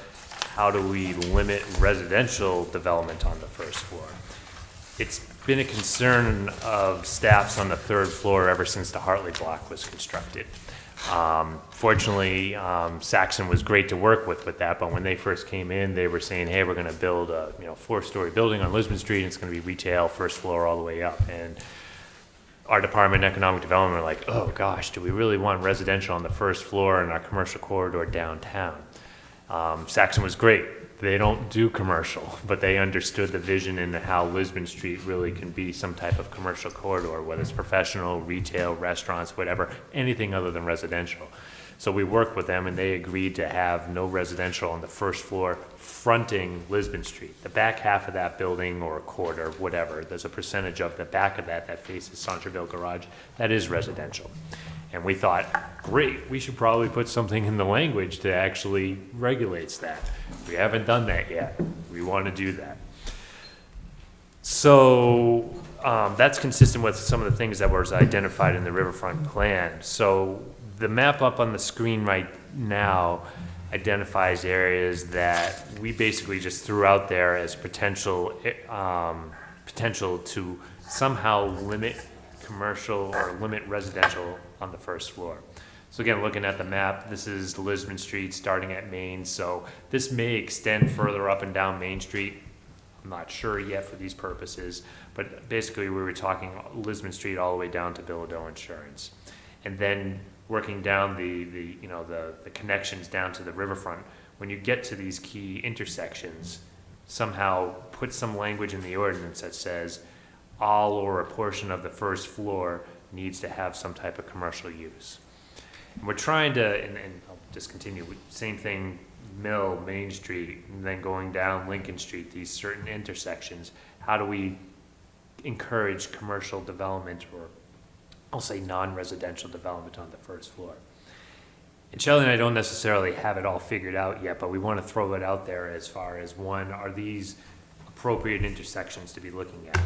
How do we limit residential development on the first floor? It's been a concern of staffs on the 3rd floor ever since the Hartley block was constructed. Fortunately, Saxon was great to work with that, but when they first came in, they were saying, hey, we're going to build a 4-story building on Lisbon Street, and it's going to be retail, first floor all the way up. And our Department of Economic Development were like, oh gosh, do we really want residential on the first floor in our commercial corridor downtown? Saxon was great. They don't do commercial, but they understood the vision and how Lisbon Street really can be some type of commercial corridor, whether it's professional, retail, restaurants, whatever, anything other than residential. So we worked with them and they agreed to have no residential on the first floor fronting Lisbon Street. The back half of that building or a quarter, whatever, there's a percentage of the back of that faces Centreville Garage, that is residential. And we thought, great, we should probably put something in the language that actually regulates that. We haven't done that yet. We want to do that. So that's consistent with some of the things that was identified in the Riverfront plan. So the map up on the screen right now identifies areas that we basically just threw out there as potential to somehow limit commercial or limit residential on the first floor. So again, looking at the map, this is Lisbon Street starting at Main. So this may extend further up and down Main Street. I'm not sure yet for these purposes, but basically we were talking Lisbon Street all the way down to Bilodeau Insurance. And then working down the connections down to the riverfront, when you get to these key intersections, somehow put some language in the ordinance that says all or a portion of the first floor needs to have some type of commercial use. And we're trying to, and I'll just continue, same thing, Mill, Main Street, and then going down Lincoln Street, these certain intersections, how do we encourage commercial development, or I'll say non-residential development on the first floor? And Shelley and I don't necessarily have it all figured out yet, but we want to throw it out there as far as, one, are these appropriate intersections to be looking at it?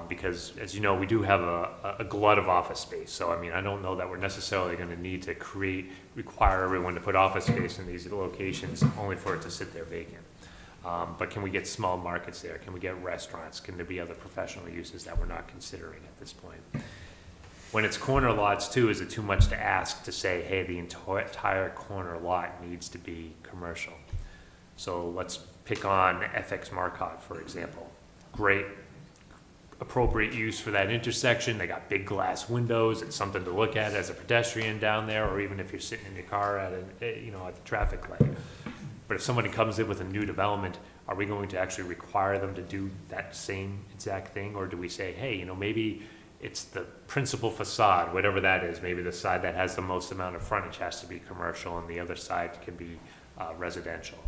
Because, as you know, we do have a glut of office space. So, I mean, I don't know that we're necessarily going to need to require everyone to put office space in these locations only for it to sit there vacant. But can we get small markets there? Can we get restaurants? Can there be other professional uses that we're not considering at this point? When it's corner lots too, is it too much to ask to say, hey, the entire corner lot needs to be commercial? So let's pick on FX Marcotte, for example. Great, appropriate use for that intersection. They got big glass windows. It's something to look at as a pedestrian down there, or even if you're sitting in your car at at the traffic light. But if somebody comes in with a new development, are we going to actually require them to do that same exact thing? Or do we say, hey, maybe it's the principal facade, whatever that is, maybe the side that has the most amount of frontage has to be commercial and the other side can be residential.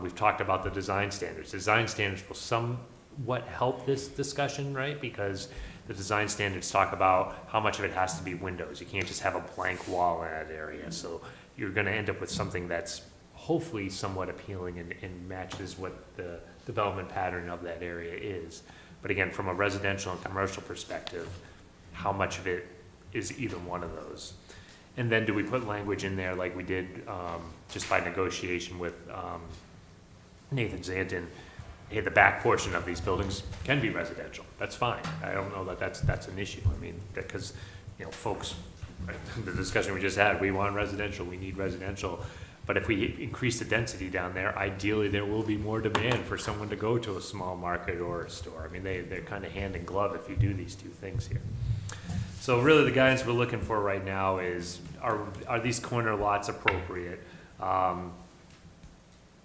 We've talked about the design standards. Design standards will somewhat help this discussion, right? Because the design standards talk about how much of it has to be windows. You can't just have a blank wall in that area. So you're going to end up with something that's hopefully somewhat appealing and matches what the development pattern of that area is. But again, from a residential and commercial perspective, how much of it is either one of those? And then do we put language in there like we did just by negotiation with Nathan Zanton? Hey, the back portion of these buildings can be residential. That's fine. I don't know that that's an issue. I mean, because folks, right, the discussion we just had, we want residential, we need residential. But if we increase the density down there, ideally there will be more demand for someone to go to a small market or a store. I mean, they're kind of hand in glove if you do these two things here. So really the guidance we're looking for right now is, are these corner lots appropriate?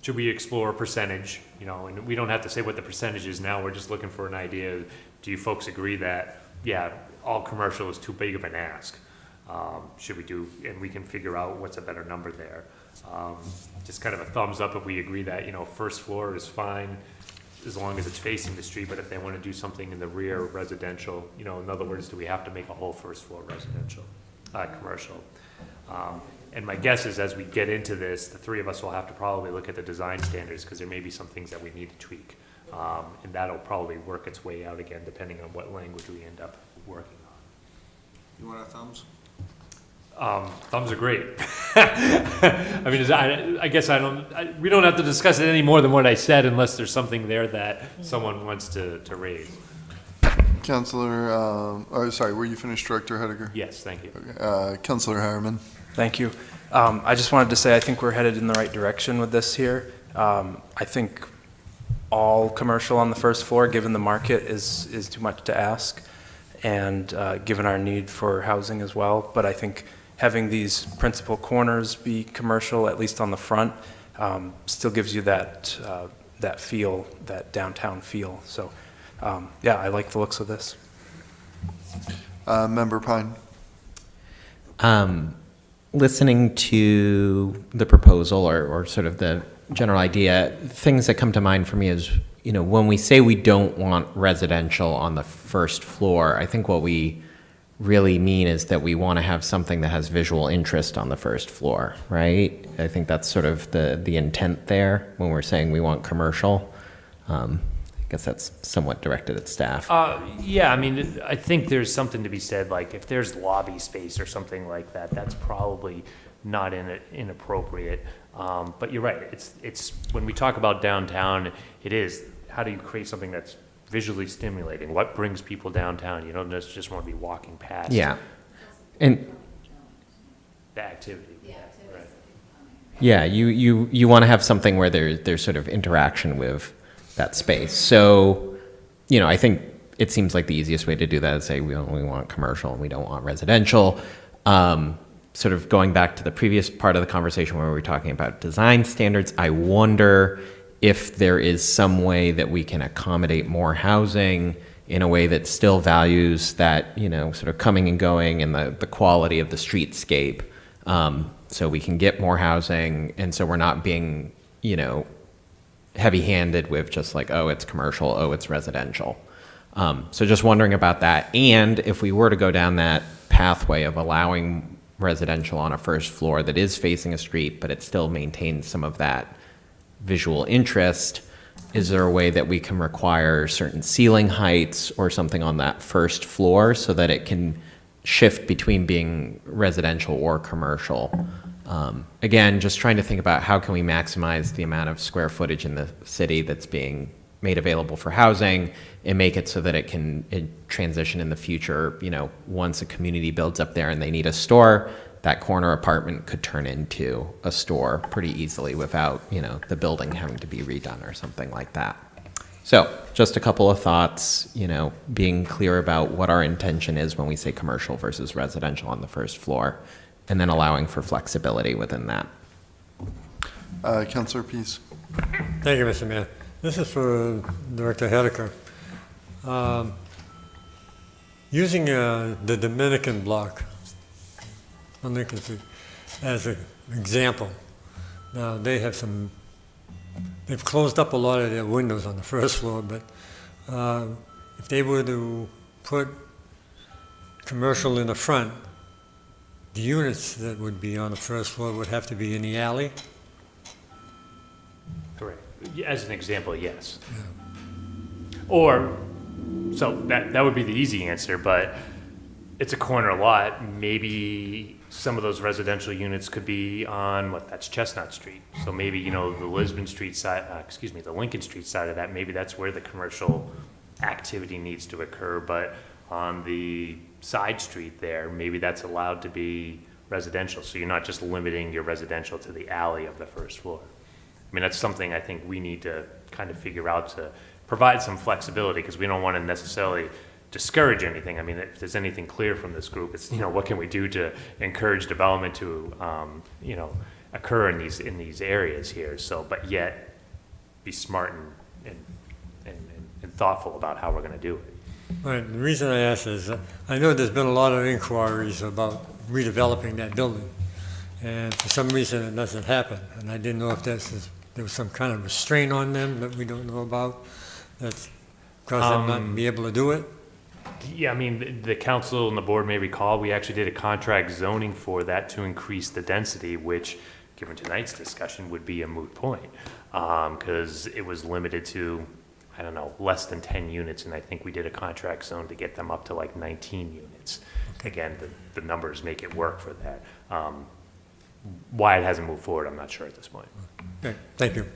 Should we explore a percentage? And we don't have to say what the percentage is now. We're just looking for an idea. Do you folks agree that, yeah, all commercial is too big of an ask? Should we do, and we can figure out what's a better number there. Just kind of a thumbs up if we agree that, first floor is fine as long as it's facing the street, but if they want to do something in the rear residential, in other words, do we have to make a whole first floor residential, commercial? And my guess is as we get into this, the three of us will have to probably look at the design standards because there may be some things that we need to tweak. And that'll probably work its way out again, depending on what language we end up working on. You want our thumbs? Thumbs are great. I mean, I guess we don't have to discuss it any more than what I said unless there's something there that someone wants to raise. Councilor, sorry, were you finished, Director Hediger? Yes, thank you. Okay. Councilor Harriman. Thank you. I just wanted to say I think we're headed in the right direction with this here. I think all commercial on the first floor, given the market, is too much to ask. and given our need for housing as well. But I think having these principal corners be commercial, at least on the front, still gives you that, that feel, that downtown feel. So, yeah, I like the looks of this. Member Pine. Listening to the proposal or sort of the general idea, things that come to mind for me is, you know, when we say we don't want residential on the first floor, I think what we really mean is that we want to have something that has visual interest on the first floor, right? I think that's sort of the intent there when we're saying we want commercial. I guess that's somewhat directed at staff. Yeah, I mean, I think there's something to be said, like if there's lobby space or something like that, that's probably not inappropriate. But you're right, it's when we talk about downtown, it is, how do you create something that's visually stimulating? What brings people downtown? You don't just want to be walking past. Yeah. And the activity. Right. yeah, you want to have something where there's sort of interaction with that space. So, you know, I think it seems like the easiest way to do that is say we only want commercial and we don't want residential. Sort of going back to the previous part of the conversation where we were talking about design standards, I wonder if there is some way that we can accommodate more housing in a way that still values that, you know, sort of coming and going and the quality of the streetscape. So we can get more housing, and so we're not being, you know, heavy-handed with just like, oh, it's commercial, oh, it's residential. So just wondering about that. And if we were to go down that pathway of allowing residential on a first floor that is facing a street, but it still maintains some of that visual interest, is there a way that we can require certain ceiling heights or something on that first floor so that it can shift between being residential or commercial? Again, just trying to think about how can we maximize the amount of square footage in the city that's being made available for housing and make it so that it can transition in the future. You know, once a community builds up there and they need a store, that corner apartment could turn into a store pretty easily without, you know, the building having to be redone or something like that. So just a couple of thoughts, you know, being clear about what our intention is when we say commercial versus residential on the first floor, and then allowing for flexibility within that. Councilor Pease. Thank you, Mr. Mayor. This is for Director Hediker. Using the Dominican block on Lincoln Street as an example. Now, they've closed up a lot of their windows on the first floor, but if they were to put commercial in the front, the units that would be on the first floor would have to be in the alley. Correct. As an example, yes. Or, so that would be the easy answer, but it's a corner lot. Maybe some of those residential units could be on, that's Chestnut Street. So maybe, you know, the Lisbon Street side, the Lincoln Street side of that, maybe that's where the commercial activity needs to occur. But on the side street there, maybe that's allowed to be residential. So you're not just limiting your residential to the alley of the first floor. I mean, that's something I think we need to kind of figure out to provide some flexibility, because we don't want to necessarily discourage anything. I mean, if there's anything clear from this group, it's, you know, what can we do to encourage development to, you know, occur in these areas here. So, but yet be smart and thoughtful about how we're going to do it. Right. The reason I ask is I know there's been a lot of inquiries about redeveloping that building, and for some reason it doesn't happen. And I didn't know if there was some kind of restraint on them that we don't know about that's caused them not to be able to do it. Yeah, I mean, the council and the board may recall, we actually did a contract zoning for that to increase the density, which, given tonight's discussion, would be a moot point, because it was limited to, I don't know, less than 10 units, and I think we did a contract zone to get them up to like 19 units. Okay. Again, the numbers make it work for that. Why it hasn't moved forward, I'm not sure at this point. Okay, thank you.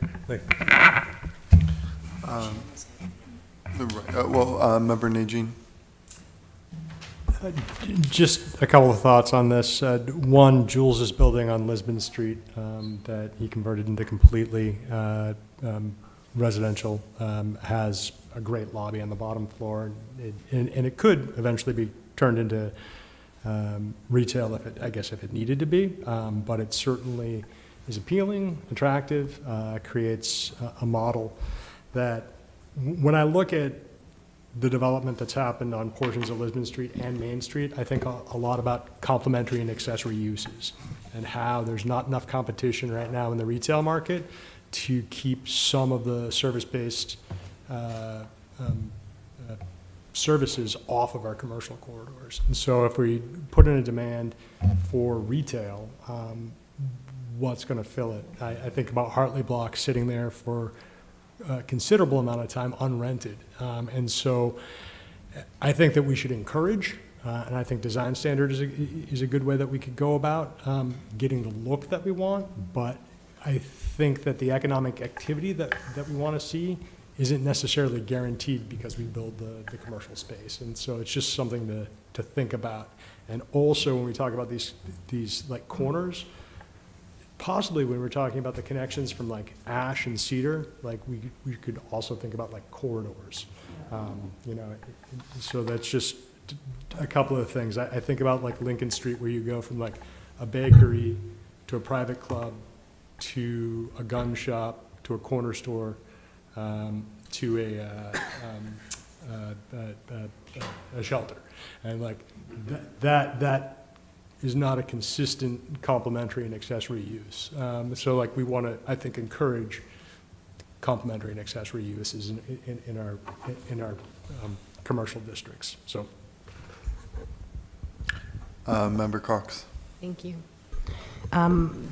Member Najin. Just a couple of thoughts on this. One, Jules' building on Lisbon Street that he converted into completely residential has a great lobby on the bottom floor, and it could eventually be turned into retail if it needed to be, but it certainly is appealing, attractive, creates a model that, when I look at the development that's happened on portions of Lisbon Street and Main Street, I think a lot about complementary and accessory uses, and how there's not enough competition right now in the retail market to keep some of the service-based services off of our commercial corridors. And so if we put in a demand for retail, what's going to fill it? I think about Hartley Block sitting there for a considerable amount of time unrented. And so I think that we should encourage, and I think design standard is a good way that we could go about getting the look that we want, but I think that the economic activity that we want to see isn't necessarily guaranteed because we build the commercial space. And so it's just something to think about. And also, when we talk about these like corners, possibly when we're talking about the connections from like Ash and Cedar, like we could also think about like corridors. So that's just a couple of things. I think about like Lincoln Street, where you go from like a bakery to a private club to a gun shop to a corner store to a shelter, and like that is not a consistent complementary and accessory use. So like we want to, I think, encourage complementary and accessory uses in our commercial districts. So, Member Cox. Thank you.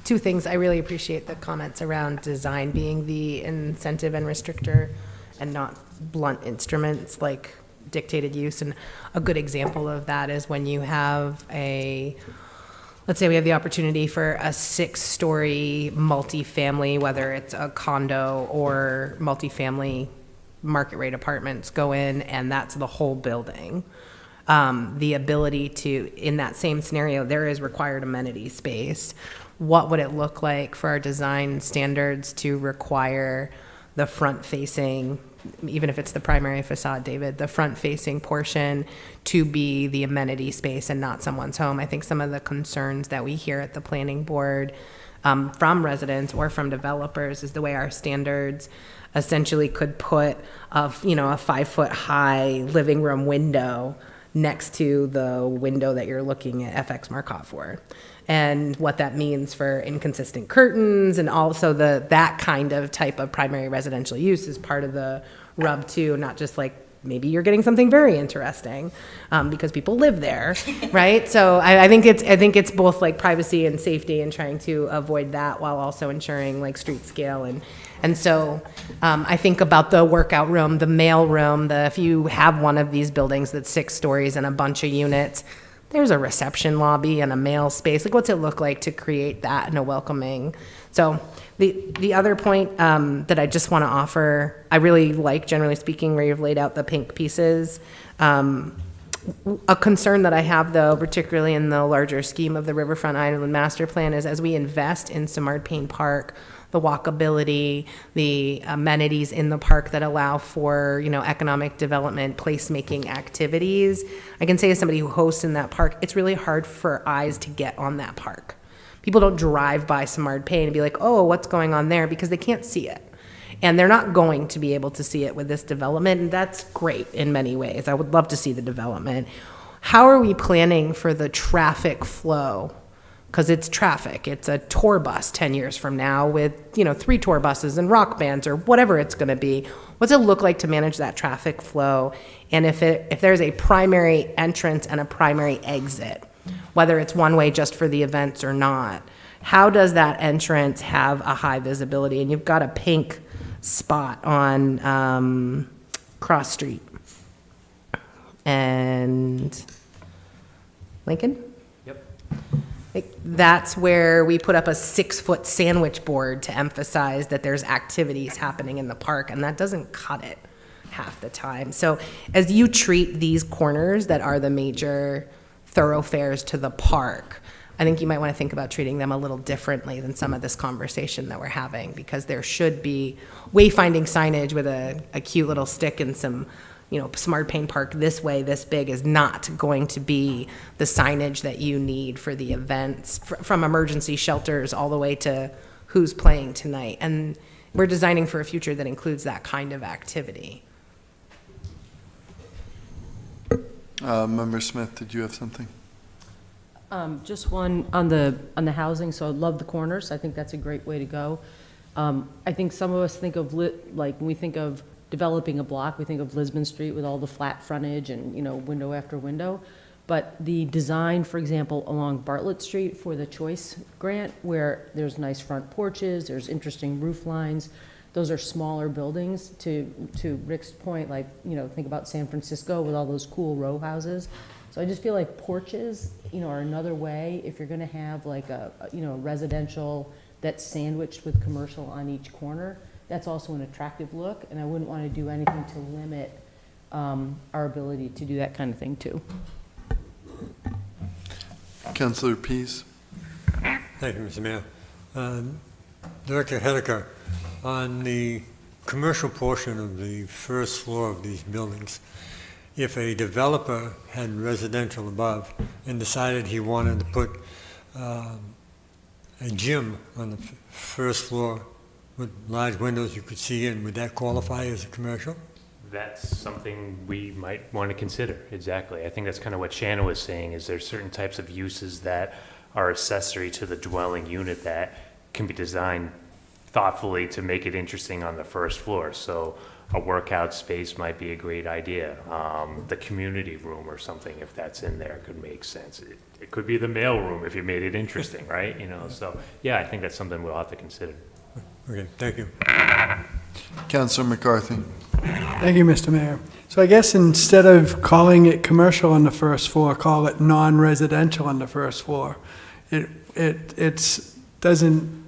Two things. I really appreciate the comments around design being the incentive and restrictor and not blunt instruments like dictated use. And a good example of that is when you have let's say we have the opportunity for a 6-story multifamily, whether it's a condo or multifamily market rate apartments go in, and that's the whole building. The ability to, in that same scenario, there is required amenity space. What would it look like for our design standards to require the front-facing, even if it's the primary facade, David, the front-facing portion to be the amenity space and not someone's home? I think some of the concerns that we hear at the planning board from residents or from developers is the way our standards essentially could put a 5-foot-high living room window next to the window that you're looking at FX Markov for, and what that means for inconsistent curtains, and also that kind of type of primary residential use is part of the rub too, not just like maybe you're getting something very interesting because people live there, right? So I think it's both like privacy and safety and trying to avoid that while also ensuring like street scale. And so I think about the workout room, the mail room, if you have one of these buildings that's 6 stories and a bunch of units, there's a reception lobby and a mail space. Like, what's it look like to create that in a welcoming? So the other point that I just want to offer, I really like, generally speaking, where you've laid out the pink pieces. A concern that I have, though, particularly in the larger scheme of the Riverfront Island Master Plan, is as we invest in Simard Payne Park, the walkability, the amenities in the park that allow for, economic development, placemaking activities. I can say as somebody who hosts in that park, it's really hard for eyes to get on that park. People don't drive by Simard Payne and be like, oh, what's going on there? Because they can't see it. And they're not going to be able to see it with this development, and that's great in many ways. I would love to see the development. How are we planning for the traffic flow? Because it's traffic. It's a tour bus 10 years from now with, 3 tour buses and rock bands or whatever it's going to be. What's it look like to manage that traffic flow? And if there's a primary entrance and a primary exit, whether it's one way just for the events or not, how does that entrance have a high visibility? And you've got a pink spot on Cross Street and Lincoln. That's where we put up a 6-foot sandwich board to emphasize that there's activities happening in the park, and that doesn't cut it half the time. So as you treat these corners that are the major thoroughfares to the park, I think you might want to think about treating them a little differently than some of this conversation that we're having, because there should be wayfinding signage with a cute little stick and some, Smart Pain Park this way, this big is not going to be the signage that you need for the events, from emergency shelters all the way to who's playing tonight. And we're designing for a future that includes that kind of activity. Member Smith, did you have something? Just one on the housing, so I love the corners. I think that's a great way to go. I think some of us think of, when we think of developing a block, we think of Lisbon Street with all the flat frontage and, window after window. But the design, for example, along Bartlett Street for the Choice Grant, where there's nice front porches, there's interesting roof lines, those are smaller buildings. To Rick's point, think about San Francisco with all those cool row houses. So I just feel like porches, are another way if you're going to have a residential that's sandwiched with commercial on each corner. That's also an attractive look, and I wouldn't want to do anything to limit our ability to do that kind of thing too. Councilor Pease. Thank you, Mr. Mayor. Director Hediker, on the commercial portion of the first floor of these buildings, if a developer had residential above and decided he wanted to put a gym on the first floor with large windows you could see in, would that qualify as a commercial? That's something we might want to consider, exactly. I think that's kind of what Shannon was saying, is there's certain types of uses that are accessory to the dwelling unit that can be designed thoughtfully to make it interesting on the first floor. So a workout space might be a great idea. The community room or something, if that's in there, could make sense. It could be the mail room if you made it interesting, right? So yeah, I think that's something we'll have to consider. Okay, thank you. Councilor McCarthy. Thank you, Mr. Mayor. So I guess instead of calling it commercial on the first floor, call it non-residential on the first floor. It doesn't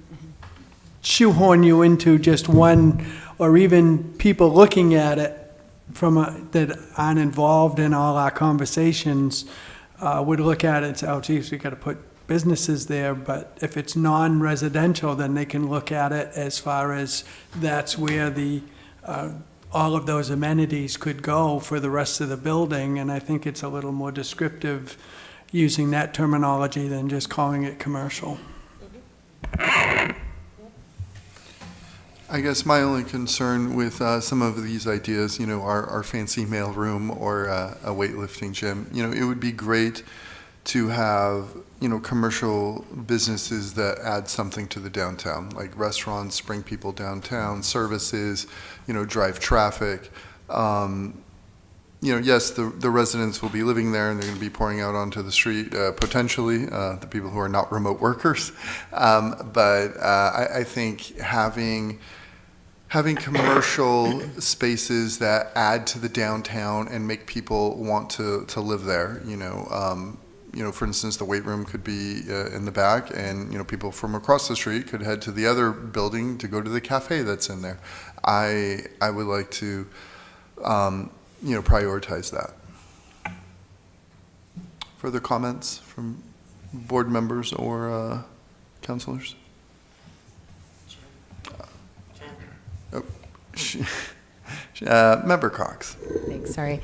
shoehorn you into just one, or even people looking at it that aren't involved in all our conversations would look at it and say, oh, geez, we got to put businesses there. But if it's non-residential, then they can look at it as far as that's where all of those amenities could go for the rest of the building. And I think it's a little more descriptive using that terminology than just calling it commercial. I guess my only concern with some of these ideas, our fancy mail room or a weightlifting gym, it would be great to have, commercial businesses that add something to the downtown, like restaurants, bring people downtown, services, drive traffic. Yes, the residents will be living there and they're going to be pouring out onto the street, potentially, the people who are not remote workers. But I think having commercial spaces that add to the downtown and make people want to live there, for instance, the weight room could be in the back, and people from across the street could head to the other building to go to the cafe that's in there. I would like to prioritize that. Further comments from board members or councilors? Member Cox. Thanks, sorry.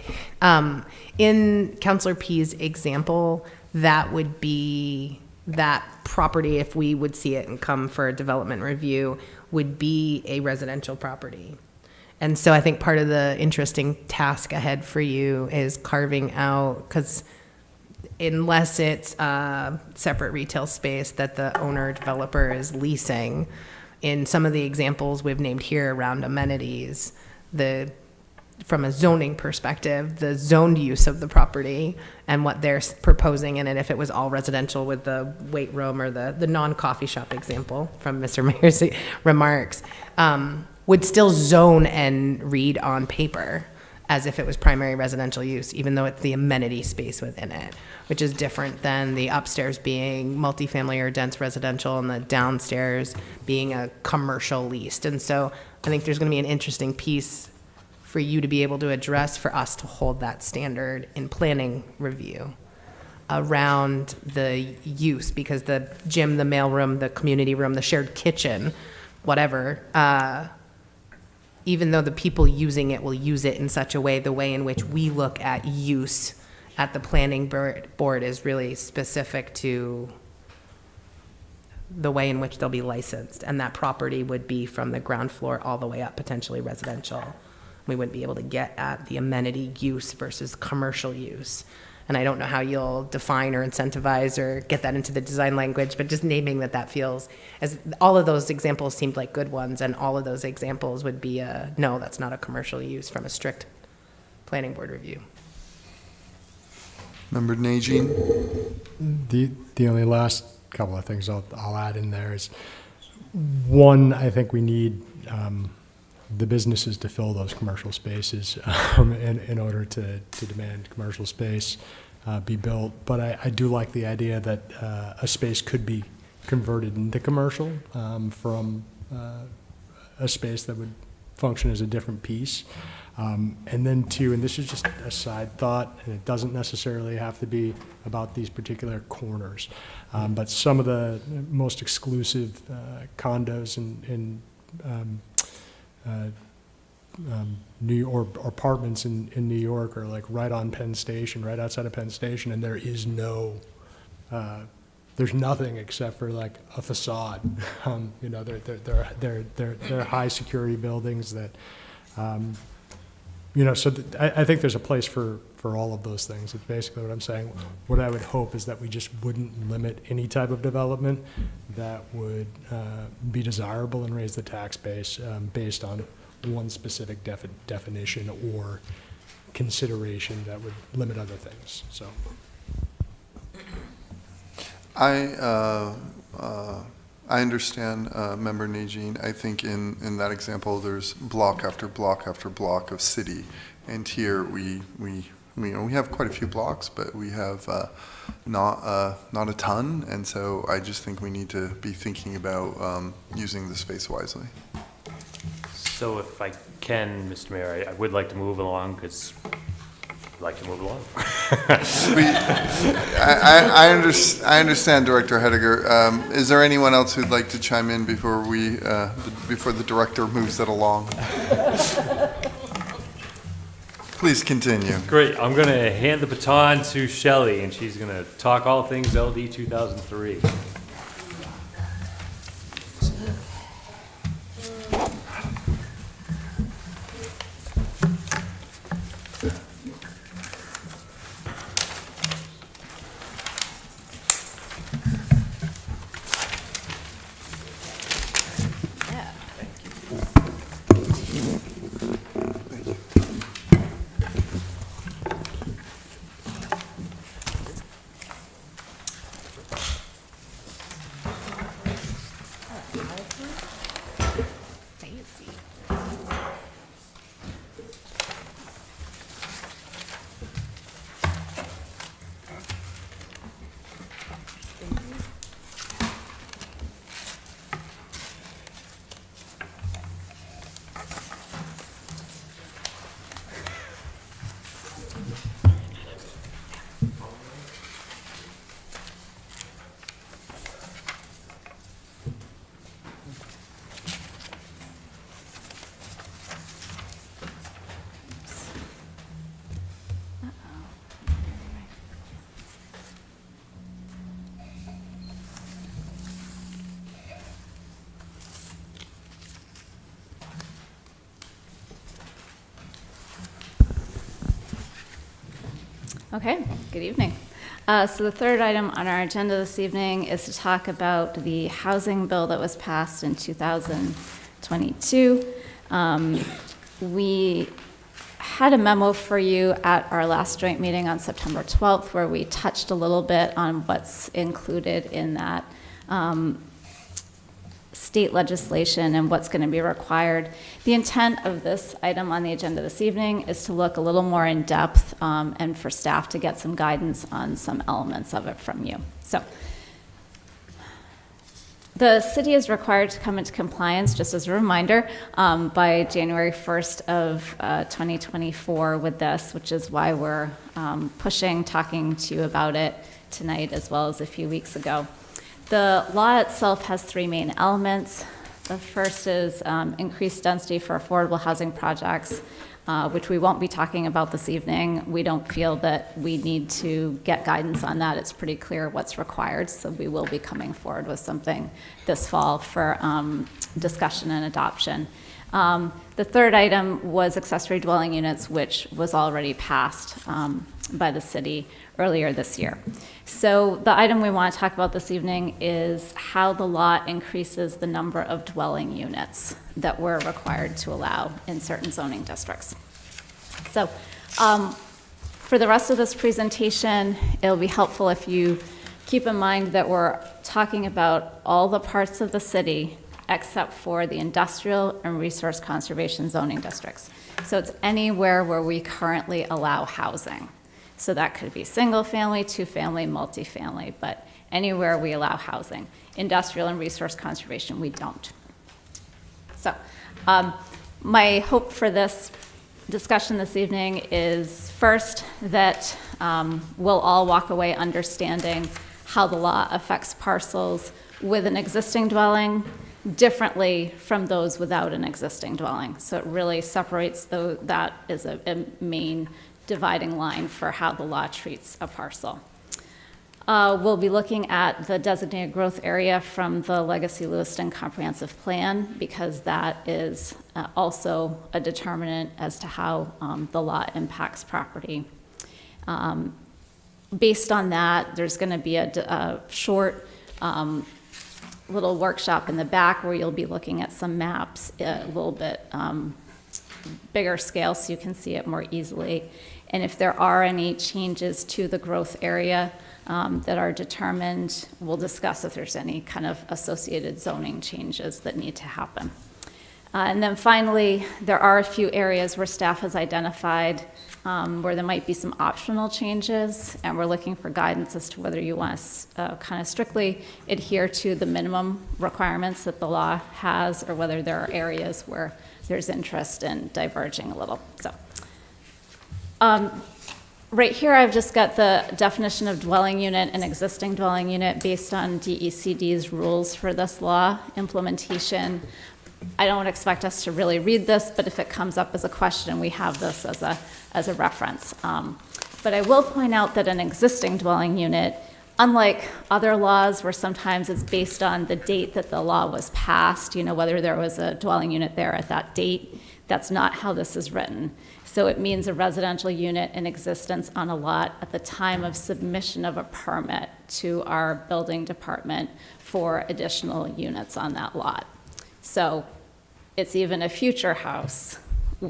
In Councilor P's example, that would be that property, if we would see it and come for a development review, would be a residential property. And so I think part of the interesting task ahead for you is carving out, because unless it's a separate retail space that the owner developer is leasing, in some of the examples we've named here around amenities, from a zoning perspective, the zoned use of the property and what they're proposing in it, if it was all residential with the weight room or the non-coffee shop example from Mr. Mayor's remarks, would still zone and read on paper as if it was primary residential use, even though it's the amenity space within it, which is different than the upstairs being multifamily or dense residential and the downstairs being a commercial leased. And so I think there's going to be an interesting piece for you to be able to address, for us to hold that standard in planning review. around the use, because the gym, the mailroom, the community room, the shared kitchen, whatever, even though the people using it will use it in such a way, the way in which we look at use at the planning board is really specific to the way in which they'll be licensed. And that property would be from the ground floor all the way up, potentially residential. We wouldn't be able to get at the amenity use versus commercial use. And I don't know how you'll define or incentivize or get that into the design language, but just naming that feels, as all of those examples seemed like good ones, and all of those examples would be no, that's not a commercial use from a strict planning board review. Member Najin? The only last couple of things I'll add in there is, one, I think we need the businesses to fill those commercial spaces in order to demand commercial space be built. But I do like the idea that a space could be converted into commercial from a space that would function as a different piece. And then two, and this is just a side thought, and it doesn't necessarily have to be about these particular corners, but some of the most exclusive condos in New York, or apartments in New York, are like right on Penn Station, right outside of Penn Station, and there is no, there's nothing except for like a facade. You know, they're high security buildings that, you know, so I think there's a place for all of those things. It's basically what I'm saying. What I would hope is that we just wouldn't limit any type of development that would be desirable and raise the tax base based on one specific definition or consideration that would limit other things. So I understand, Member Najin. I think in that example, there's block after block after block of city, and here we have quite a few blocks, but we have not a ton, and so I just think we need to be thinking about using the space wisely. So if I can, Mr. Mayor, I would like to move along, because I'd like to move along. I understand, Director Hediger. Is there anyone else who'd like to chime in before before the director moves it along? Please continue. Great. I'm going to hand the baton to Shelley, and she's going to talk all things LD 2003. Okay, good evening. So the third item on our agenda this evening is to talk about the housing bill that was passed in 2022. We had a memo for you at our last joint meeting on September 12th, where we touched a little bit on what's included in that state legislation and what's going to be required. The intent of this item on the agenda this evening is to look a little more in depth and for staff to get some guidance on some elements of it from you. So The city is required to come into compliance, just as a reminder, by January 1st of 2024 with this, which is why we're talking to you about it tonight as well as a few weeks ago. The law itself has three main elements. The first is increased density for affordable housing projects, which we won't be talking about this evening. We don't feel that we need to get guidance on that. It's pretty clear what's required, so we will be coming forward with something this fall for discussion and adoption. The third item was accessory dwelling units, which was already passed by the city earlier this year. So the item we want to talk about this evening is how the law increases the number of dwelling units that we're required to allow in certain zoning districts. So for the rest of this presentation, it'll be helpful if you keep in mind that we're talking about all the parts of the city except for the industrial and resource conservation zoning districts. So it's anywhere where we currently allow housing. So that could be single family, two family, multifamily, but anywhere we allow housing. Industrial and resource conservation, we don't. So my hope for this discussion this evening is first that we'll all walk away understanding how the law affects parcels with an existing dwelling differently from those without an existing dwelling. So it really separates that is a main dividing line for how the law treats a parcel. We'll be looking at the designated growth area from the Legacy Lewiston Comprehensive Plan because that is also a determinant as to how the law impacts property. Based on that, there's going to be a short little workshop in the back where you'll be looking at some maps a little bit bigger scale so you can see it more easily. And if there are any changes to the growth area that are determined, we'll discuss if there's any kind of associated zoning changes that need to happen. And then finally, there are a few areas where staff has identified where there might be some optional changes, and we're looking for guidance as to whether you want to kind of strictly adhere to the minimum requirements that the law has, or whether there are areas where there's interest in diverging a little. So. Right here, I've just got the definition of dwelling unit and existing dwelling unit based on DECD's rules for this law implementation. I don't expect us to really read this, but if it comes up as a question, we have this as a reference. But I will point out that an existing dwelling unit, unlike other laws where sometimes it's based on the date that the law was passed, whether there was a dwelling unit there at that date, that's not how this is written. So it means a residential unit in existence on a lot at the time of submission of a permit to our building department for additional units on that lot. So it's even a future house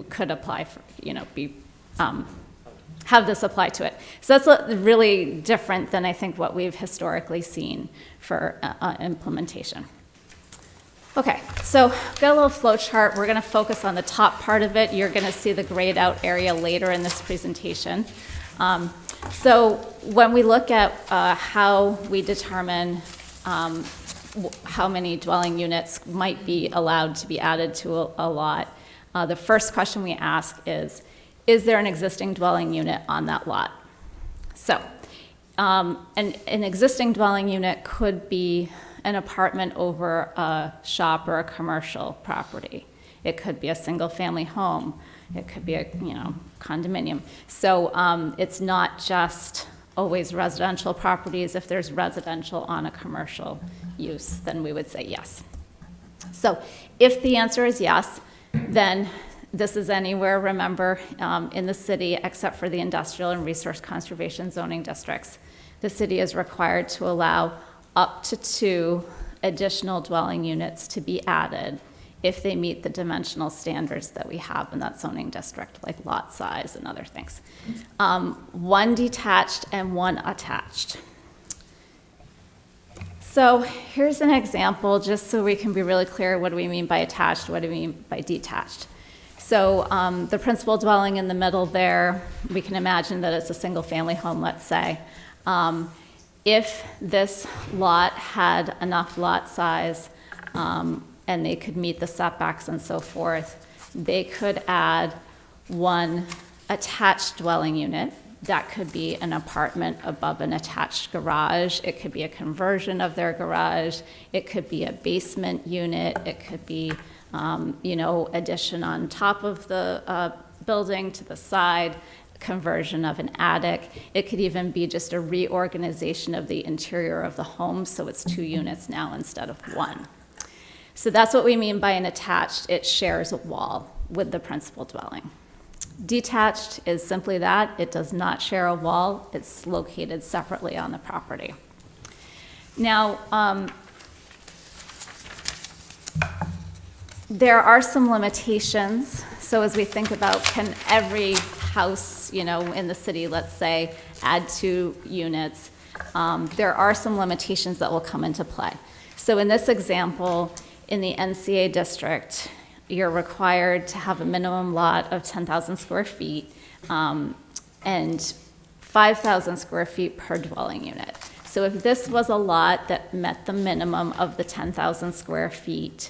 could apply for, have this apply to it. So that's really different than I think what we've historically seen for implementation. Okay, so got a little flow chart. We're going to focus on the top part of it. You're going to see the grayed out area later in this presentation. So when we look at how we determine how many dwelling units might be allowed to be added to a lot, the first question we ask is there an existing dwelling unit on that lot? So an existing dwelling unit could be an apartment over a shop or a commercial property. It could be a single-family home. It could be a condominium. So it's not just always residential properties. If there's residential on a commercial use, then we would say yes. So if the answer is yes, then this is anywhere, remember, in the city except for the industrial and resource conservation zoning districts. The city is required to allow up to 2 additional dwelling units to be added if they meet the dimensional standards that we have in that zoning district, like lot size and other things. 1 detached and 1 attached. So here's an example, just so we can be really clear, what do we mean by attached, what do we mean by detached? So the principal dwelling in the middle there, we can imagine that it's a single family home, let's say. If this lot had enough lot size, and they could meet the setbacks and so forth, they could add one attached dwelling unit. That could be an apartment above an attached garage. It could be a conversion of their garage. It could be a basement unit. It could be, addition on top of the building to the side, conversion of an attic. It could even be just a reorganization of the interior of the home, so it's 2 units now instead of 1. So that's what we mean by an attached. It shares a wall with the principal dwelling. Detached is simply that. It does not share a wall. It's located separately on the property. Now, there are some limitations. So as we think about, can every house, in the city, let's say, add 2 units, there are some limitations that will come into play. So in this example, in the NCA district, you're required to have a minimum lot of 10,000 square feet and 5,000 square feet per dwelling unit. So if this was a lot that met the minimum of the 10,000 square feet,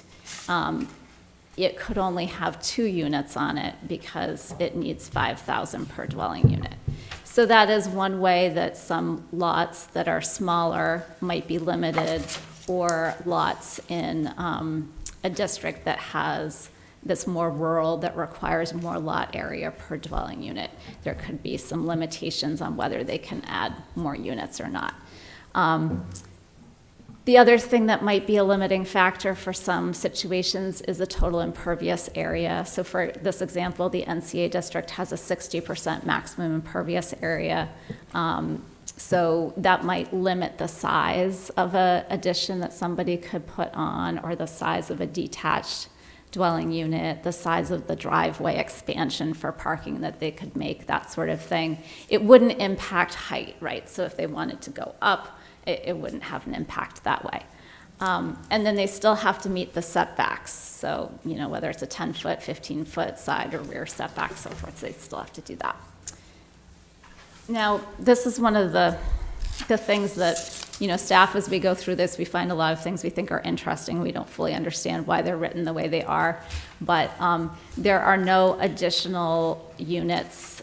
it could only have 2 units on it because it needs 5,000 per dwelling unit. So that is one way that some lots that are smaller might be limited, or lots in a district that's more rural, that requires more lot area per dwelling unit. There could be some limitations on whether they can add more units or not. The other thing that might be a limiting factor for some situations is the total impervious area. So for this example, the NCA district has a 60% maximum impervious area. So that might limit the size of an addition that somebody could put on, or the size of a detached dwelling unit, the size of the driveway expansion for parking that they could make, that sort of thing. It wouldn't impact height, right? So if they wanted to go up, it wouldn't have an impact that way. And then they still have to meet the setbacks. So, whether it's a 10-foot, 15-foot side or rear setback, so forth, they still have to do that. Now, this is one of the things that, staff, as we go through this, we find a lot of things we think are interesting. We don't fully understand why they're written the way they are, but there are no additional units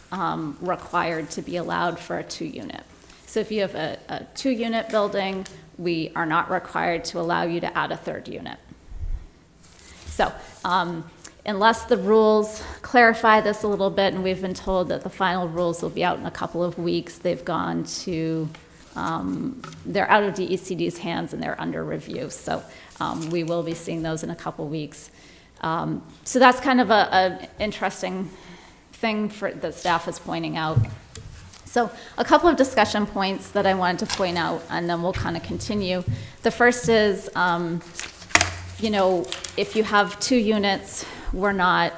required to be allowed for a 2-unit. So if you have a 2-unit building, we are not required to allow you to add a 3rd unit. So, unless the rules clarify this a little bit, and we've been told that the final rules will be out in a couple of weeks, they've gone to, they're out of DECD's hands and they're under review. So we will be seeing those in a couple of weeks. So that's kind of an interesting thing that staff is pointing out. So a couple of discussion points that I wanted to point out, and then we'll kind of continue. The first is, if you have 2 units, we're not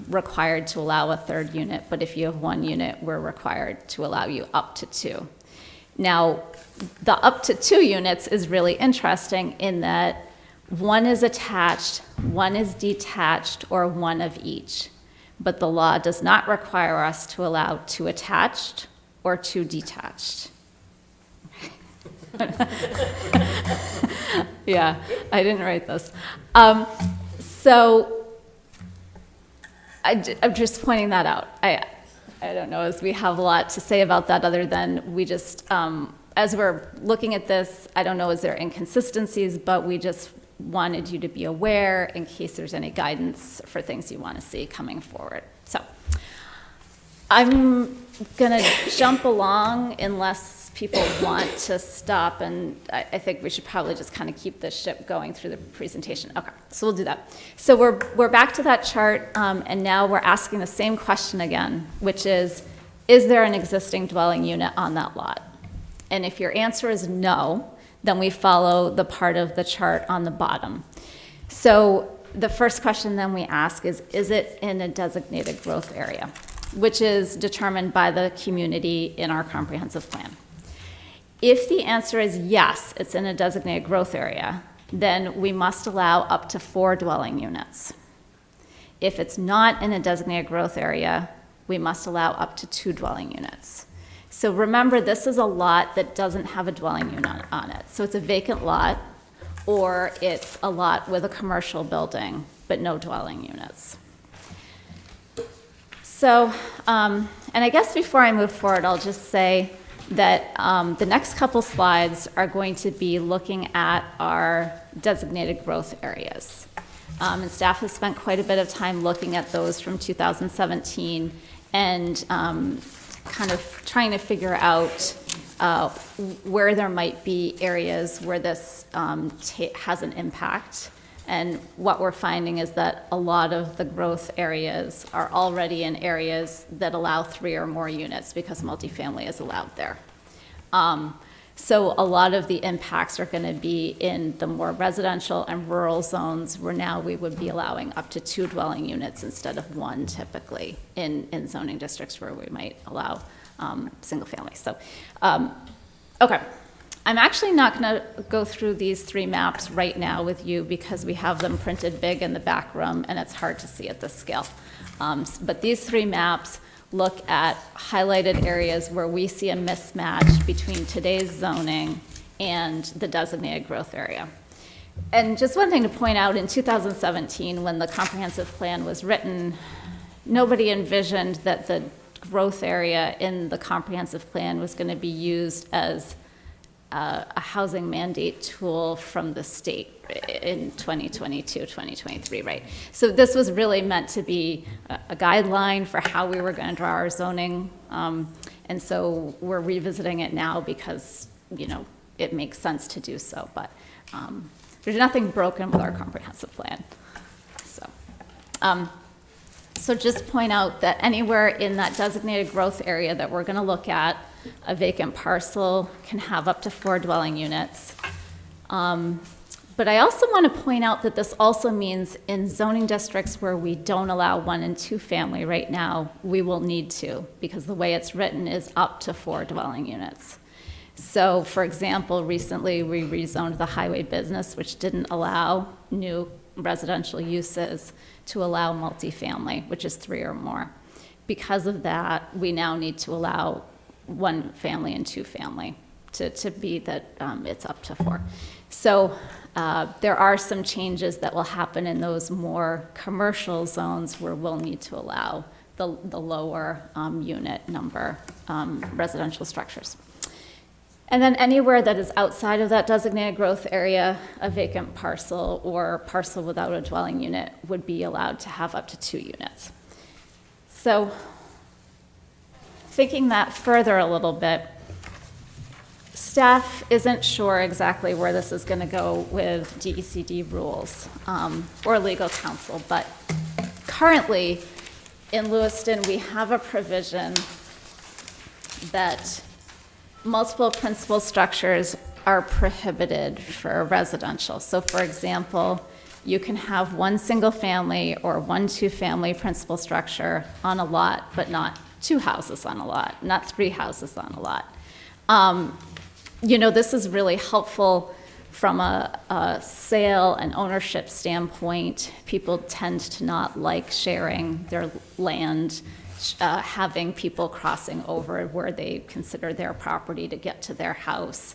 required to allow a 3rd unit, but if you have 1 unit, we're required to allow you up to 2. Now, the up to 2 units is really interesting in that 1 is attached, 1 is detached, or 1 of each. But the law does not require us to allow 2 attached or 2 detached. Yeah, I didn't write this. So I'm just pointing that out. I don't know, as we have a lot to say about that, other than we just, as we're looking at this, I don't know, is there inconsistencies, but we just wanted you to be aware in case there's any guidance for things you want to see coming forward. So I'm gonna jump along unless people want to stop, and I think we should probably just kind of keep this ship going through the presentation. Okay, so we'll do that. So we're back to that chart, and now we're asking the same question again, which is there an existing dwelling unit on that lot? And if your answer is no, then we follow the part of the chart on the bottom. So the first question then we ask is it in a designated growth area, which is determined by the community in our comprehensive plan. If the answer is yes, it's in a designated growth area, then we must allow up to 4 dwelling units. If it's not in a designated growth area, we must allow up to 2 dwelling units. So remember, this is a lot that doesn't have a dwelling unit on it. So it's a vacant lot, or it's a lot with a commercial building, but no dwelling units. So, and I guess before I move forward, I'll just say that the next couple slides are going to be looking at our designated growth areas. And staff has spent quite a bit of time looking at those from 2017 and kind of trying to figure out where there might be areas where this has an impact. And what we're finding is that a lot of the growth areas are already in areas that allow 3 or more units because multifamily is allowed there. So a lot of the impacts are going to be in the more residential and rural zones where now we would be allowing up to 2 dwelling units instead of 1 typically in zoning districts where we might allow single family. So, okay. I'm actually not going to go through these 3 maps right now with you because we have them printed big in the back room and it's hard to see at this scale. But these 3 maps look at highlighted areas where we see a mismatch between today's zoning and the designated growth area. And just one thing to point out, in 2017, when the comprehensive plan was written, nobody envisioned that the growth area in the comprehensive plan was going to be used as a housing mandate tool from the state in 2022, 2023, right? So this was really meant to be a guideline for how we were going to draw our zoning. And so we're revisiting it now because, you know, it makes sense to do so. But there's nothing broken with our comprehensive plan. So just point out that anywhere in that designated growth area that we're going to look at, a vacant parcel can have up to 4 dwelling units. But I also want to point out that this also means in zoning districts where we don't allow 1 and 2 family right now, we will need to, because the way it's written is up to 4 dwelling units. So, for example, recently we rezoned the highway business, which didn't allow new residential uses, to allow multifamily, which is 3 or more. Because of that, we now need to allow 1 family and 2 family to be that it's up to 4. So there are some changes that will happen in those more commercial zones where we'll need to allow the lower unit number residential structures. And then anywhere that is outside of that designated growth area, a vacant parcel or parcel without a dwelling unit would be allowed to have up to 2 units. So thinking that further a little bit, staff isn't sure exactly where this is going to go with DECD rules or legal counsel, but currently in Lewiston we have a provision that multiple principal structures are prohibited for residential. So for example, you can have 1 single family or 1 2-family principal structure on a lot, but not 2 houses on a lot, not 3 houses on a lot. You know, this is really helpful from a sale and ownership standpoint. People tend to not like sharing their land, having people crossing over where they consider their property to get to their house.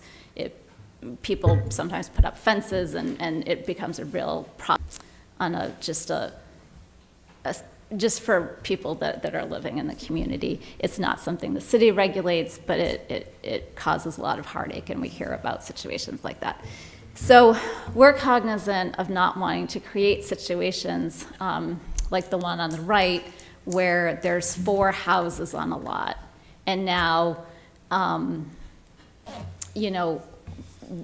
People sometimes put up fences and it becomes a real problem on just for people that are living in the community. It's not something the city regulates, but it causes a lot of heartache, and we hear about situations like that. So we're cognizant of not wanting to create situations like the one on the right, where there's 4 houses on a lot. And now, you know,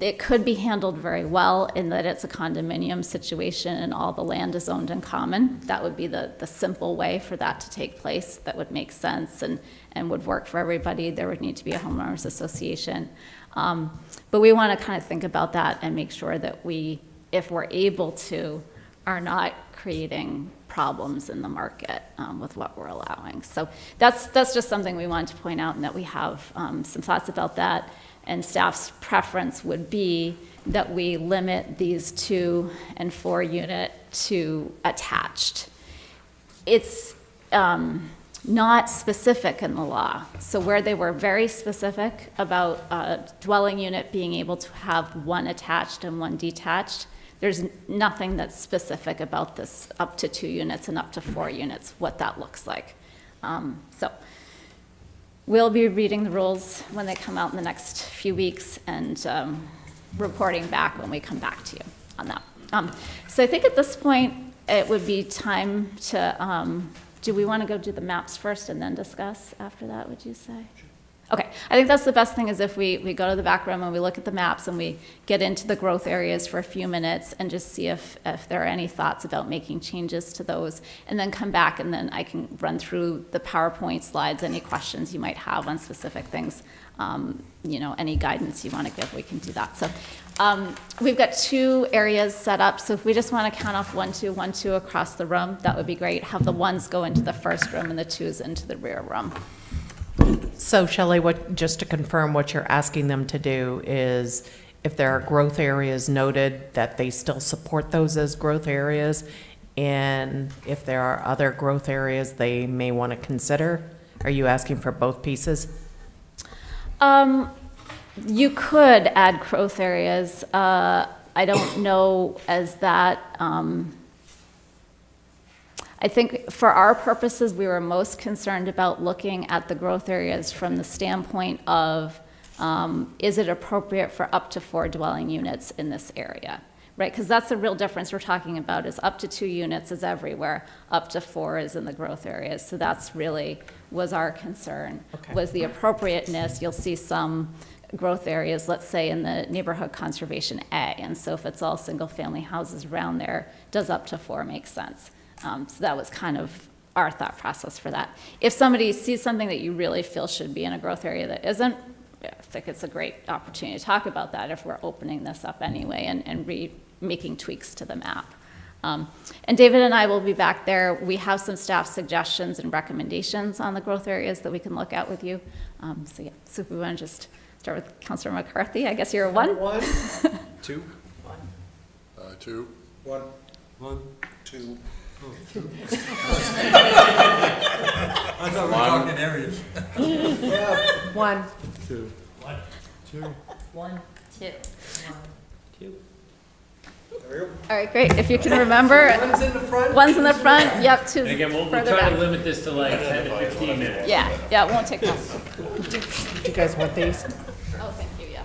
it could be handled very well in that it's a condominium situation and all the land is owned in common. That would be the simple way for that to take place. That would make sense and would work for everybody. There would need to be a homeowners association. But we want to kind of think about that and make sure that we, if we're able to, are not creating problems in the market with what we're allowing. So that's just something we wanted to point out, and that we have some thoughts about that. And staff's preference would be that we limit these 2 and 4 unit to attached. It's, not specific in the law. So where they were very specific about a dwelling unit being able to have one attached and one detached, there's nothing that's specific about this up to 2 units and up to 4 units, what that looks like. So we'll be reading the rules when they come out in the next few weeks and reporting back when we come back to you on that. So I think at this point, it would be time to, do we want to go do the maps first and then discuss after that, would you say? Okay, I think that's the best thing is if we go to the back room and we look at the maps and we get into the growth areas for a few minutes and just see if there are any thoughts about making changes to those, and then come back and then I can run through the PowerPoint slides, any questions you might have on specific things, you know, any guidance you want to give, we can do that. So we've got 2 areas set up, so if we just want to count off 1, 2, 1, 2 across the room, that would be great. Have the 1s go into the first room and the 2s into the rear room. So Shelley, just to confirm, what you're asking them to do is, if there are growth areas noted, that they still support those as growth areas, and if there are other growth areas they may want to consider? Are you asking for both pieces? You could add growth areas. I don't know as that. I think for our purposes, we were most concerned about looking at the growth areas from the standpoint of, is it appropriate for up to 4 dwelling units in this area, right? Because that's the real difference we're talking about, is up to 2 units is everywhere, up to 4 is in the growth areas. So that's really was our concern, was the appropriateness. You'll see some growth areas, let's say in the neighborhood conservation A, and so if it's all single-family houses around there, does up to 4 make sense? So that was kind of our thought process for that. If somebody sees something that you really feel should be in a growth area that isn't, I think it's a great opportunity to talk about that if we're opening this up anyway and making tweaks to the map. And David and I will be back there. We have some staff suggestions and recommendations on the growth areas that we can look at with you. So yeah, so if we want to just start with Councilor McCarthy, I guess you're a 1. 1, 2. 2. 1. 2. I thought we were talking areas. 1. 2. 1. 2. 1, 2. 2. All right, great. If you can remember. One's in the front. One's in the front, yep, 2's And again, we'll further try back. to limit this to like 10 to 15 minutes. Yeah, it won't take long. You guys want these? Oh, thank you, yeah.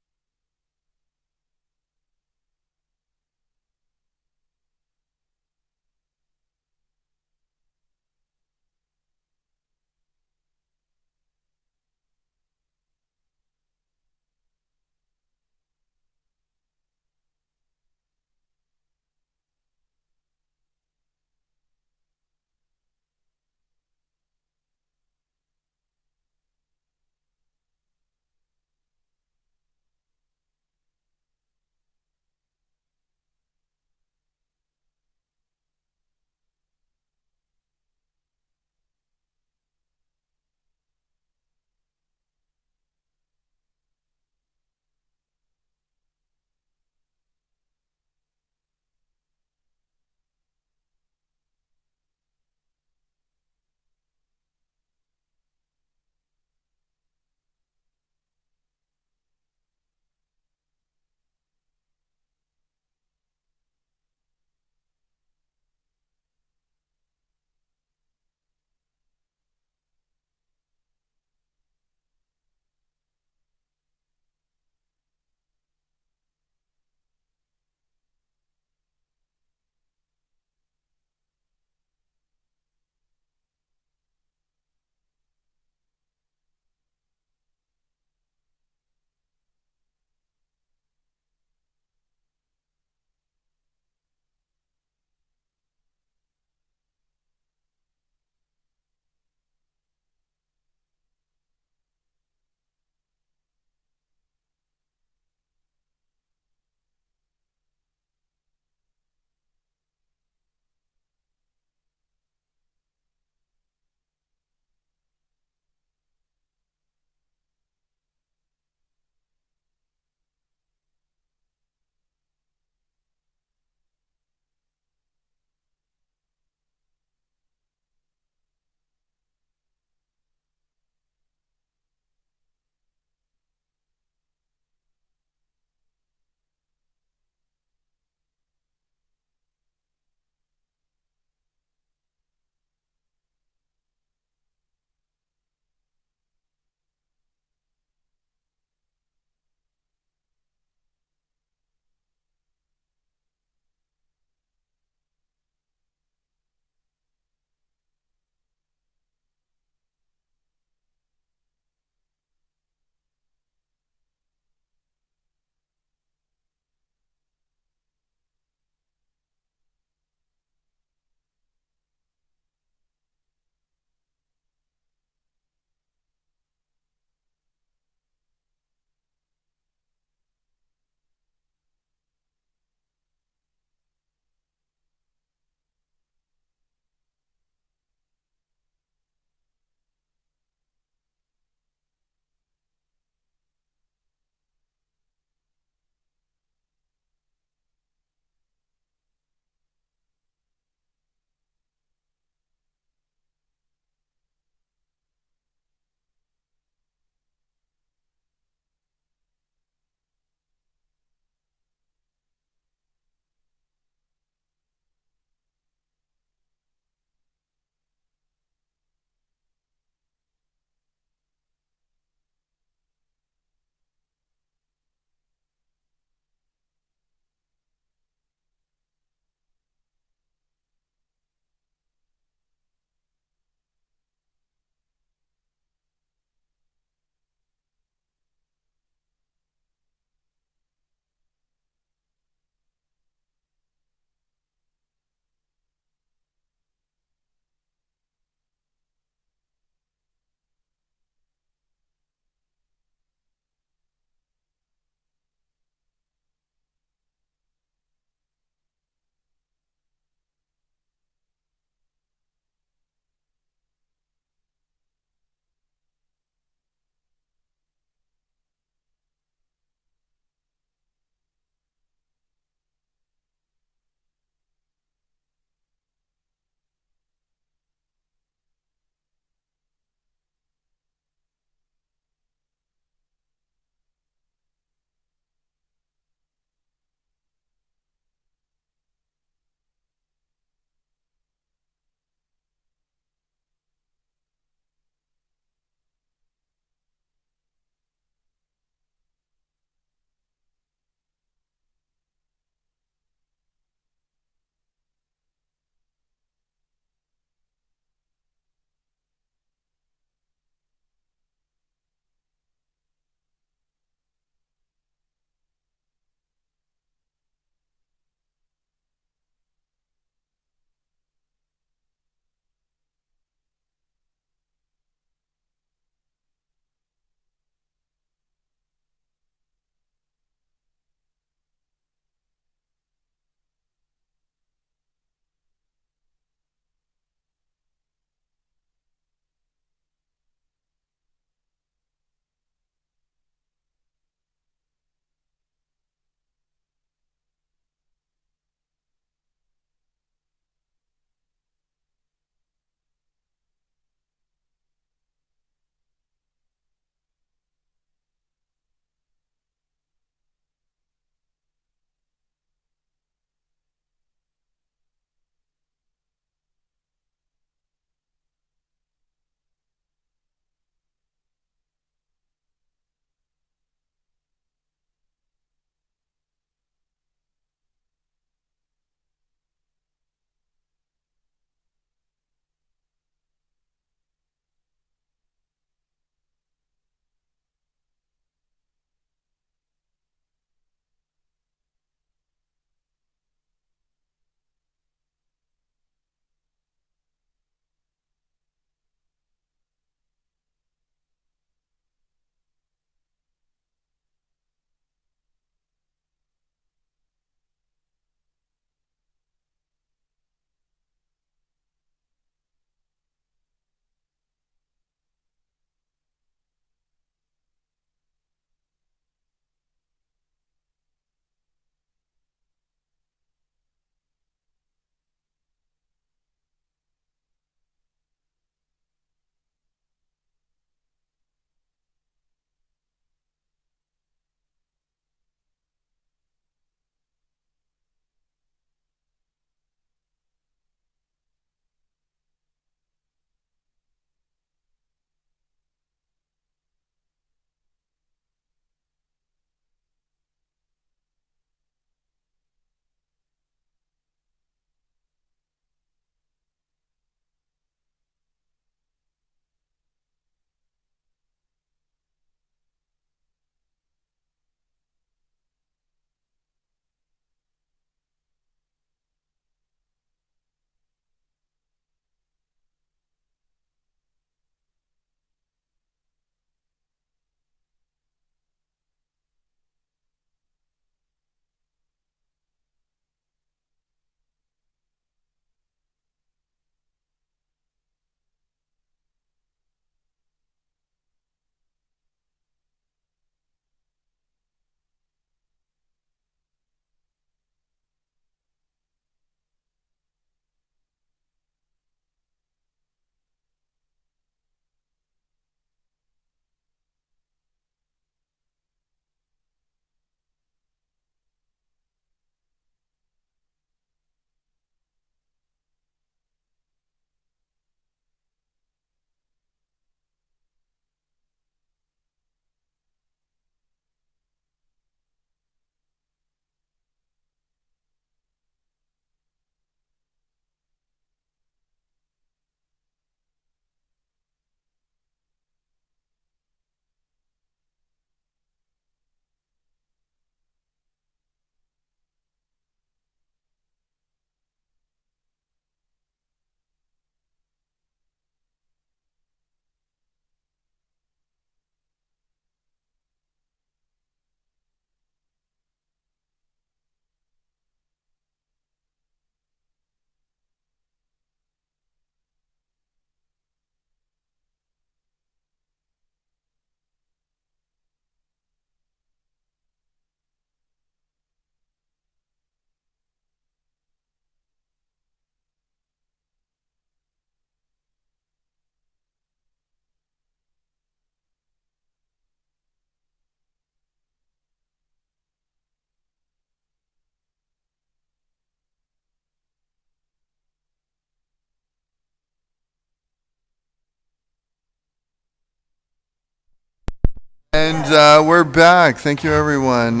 And we're back. Thank you, everyone.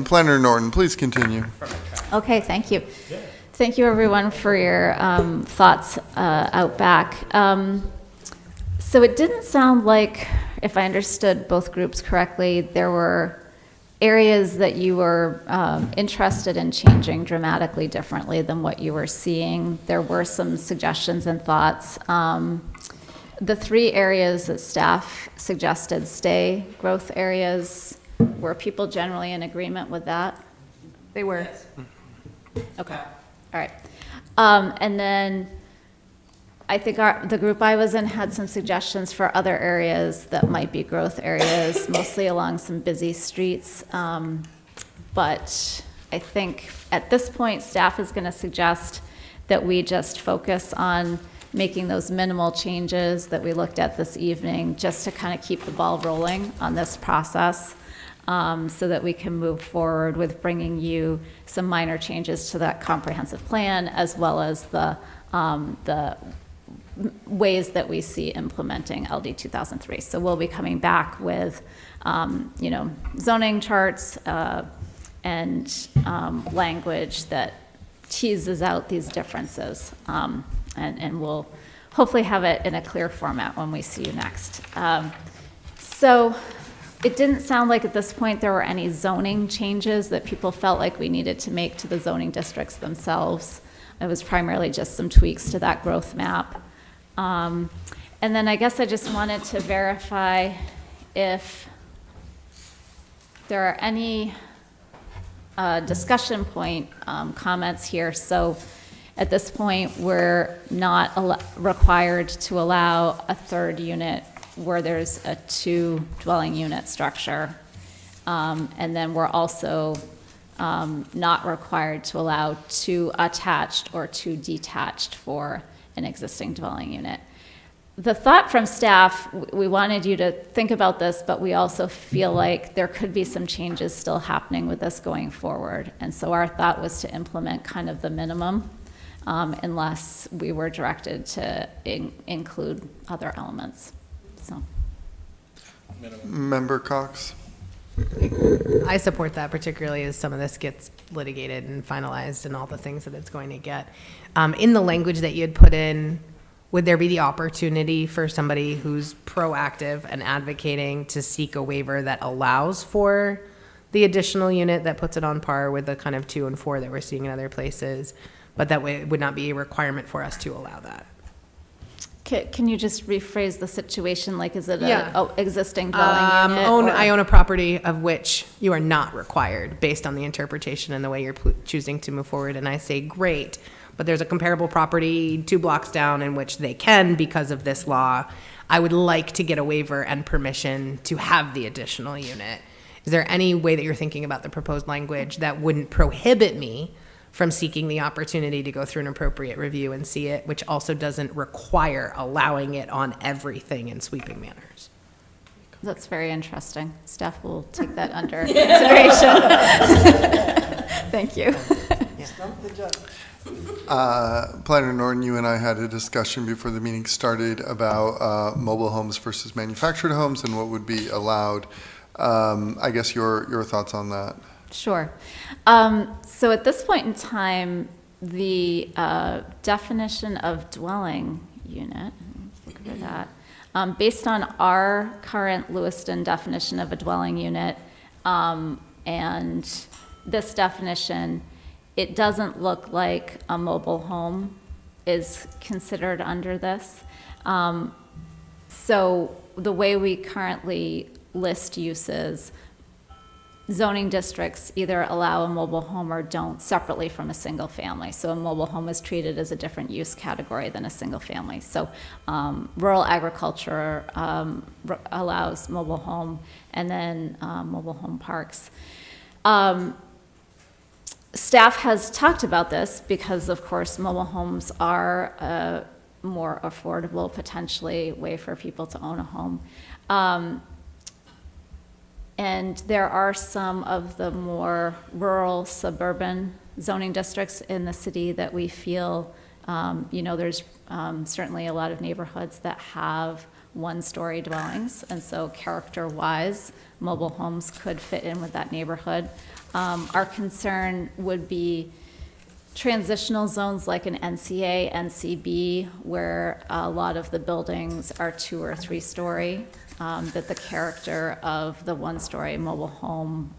Planner Norton, please continue. Okay, thank you. Thank you, everyone, for your thoughts out back. So it didn't sound like, if I understood both groups correctly, there were areas that you were interested in changing dramatically differently than what you were seeing. There were some suggestions and thoughts. The 3 areas that staff suggested stay growth areas, were people generally in agreement with that? They were. Okay, all right. And then I think the group I was in had some suggestions for other areas that might be growth areas, mostly along some busy streets. But I think at this point, staff is going to suggest that we just focus on making those minimal changes that we looked at this evening, just to kind of keep the ball rolling on this process, so that we can move forward with bringing you some minor changes to that comprehensive plan, as well as the ways that we see implementing LD 2003. So we'll be coming back with, zoning charts and language that teases out these differences. And we'll hopefully have it in a clear format when we see you next. So it didn't sound like at this point there were any zoning changes that people felt like we needed to make to the zoning districts themselves. It was primarily just some tweaks to that growth map. And then I guess I just wanted to verify if there are any discussion point comments here. So at this point, we're not required to allow a 3rd unit where there's a 2-dwelling unit structure. And then we're also not required to allow 2 attached or 2 detached for an existing dwelling unit. The thought from staff, we wanted you to think about this, but we also feel like there could be some changes still happening with this going forward. And so our thought was to implement kind of the minimum, unless we were directed to include other elements. So. Member Cox? I support that, particularly as some of this gets litigated and finalized and all the things that it's going to get. In the language that you had put in, would there be the opportunity for somebody who's proactive and advocating to seek a waiver that allows for the additional unit that puts it on par with the kind of 2 and 4 that we're seeing in other places, but that way it would not be a requirement for us to allow that? Can you just rephrase the situation? Like, is it Yeah. a existing dwelling unit? I own a property of which you are not required based on the interpretation and the way you're choosing to move forward. And I say, great, but there's a comparable property 2 blocks down in which they can because of this law. I would like to get a waiver and permission to have the additional unit. Is there any way that you're thinking about the proposed language that wouldn't prohibit me from seeking the opportunity to go through an appropriate review and see it, which also doesn't require allowing it on everything in sweeping manners? That's very interesting. Staff will take that under consideration. Thank you. Planner Norton, you and I had a discussion before the meeting started about mobile homes versus manufactured homes and what would be allowed. I guess your thoughts on that? Sure. So at this point in time, the definition of dwelling unit, let's look at that, based on our current Lewiston definition of a dwelling unit, and this definition, it doesn't look like a mobile home is considered under this. So the way we currently list uses, zoning districts either allow a mobile home or don't separately from a single family. So a mobile home is treated as a different use category than a single family. So rural agriculture allows mobile home, and then mobile home parks. Staff has talked about this because, of course, mobile homes are a more affordable, potentially, way for people to own a home. And there are some of the more rural, suburban zoning districts in the city that we feel, there's certainly a lot of neighborhoods that have one-story dwellings, and so character-wise, mobile homes could fit in with that neighborhood. Our concern would be transitional zones like an NCA, NCB, where a lot of the buildings are 2 or 3 story, that the character of the one-story mobile home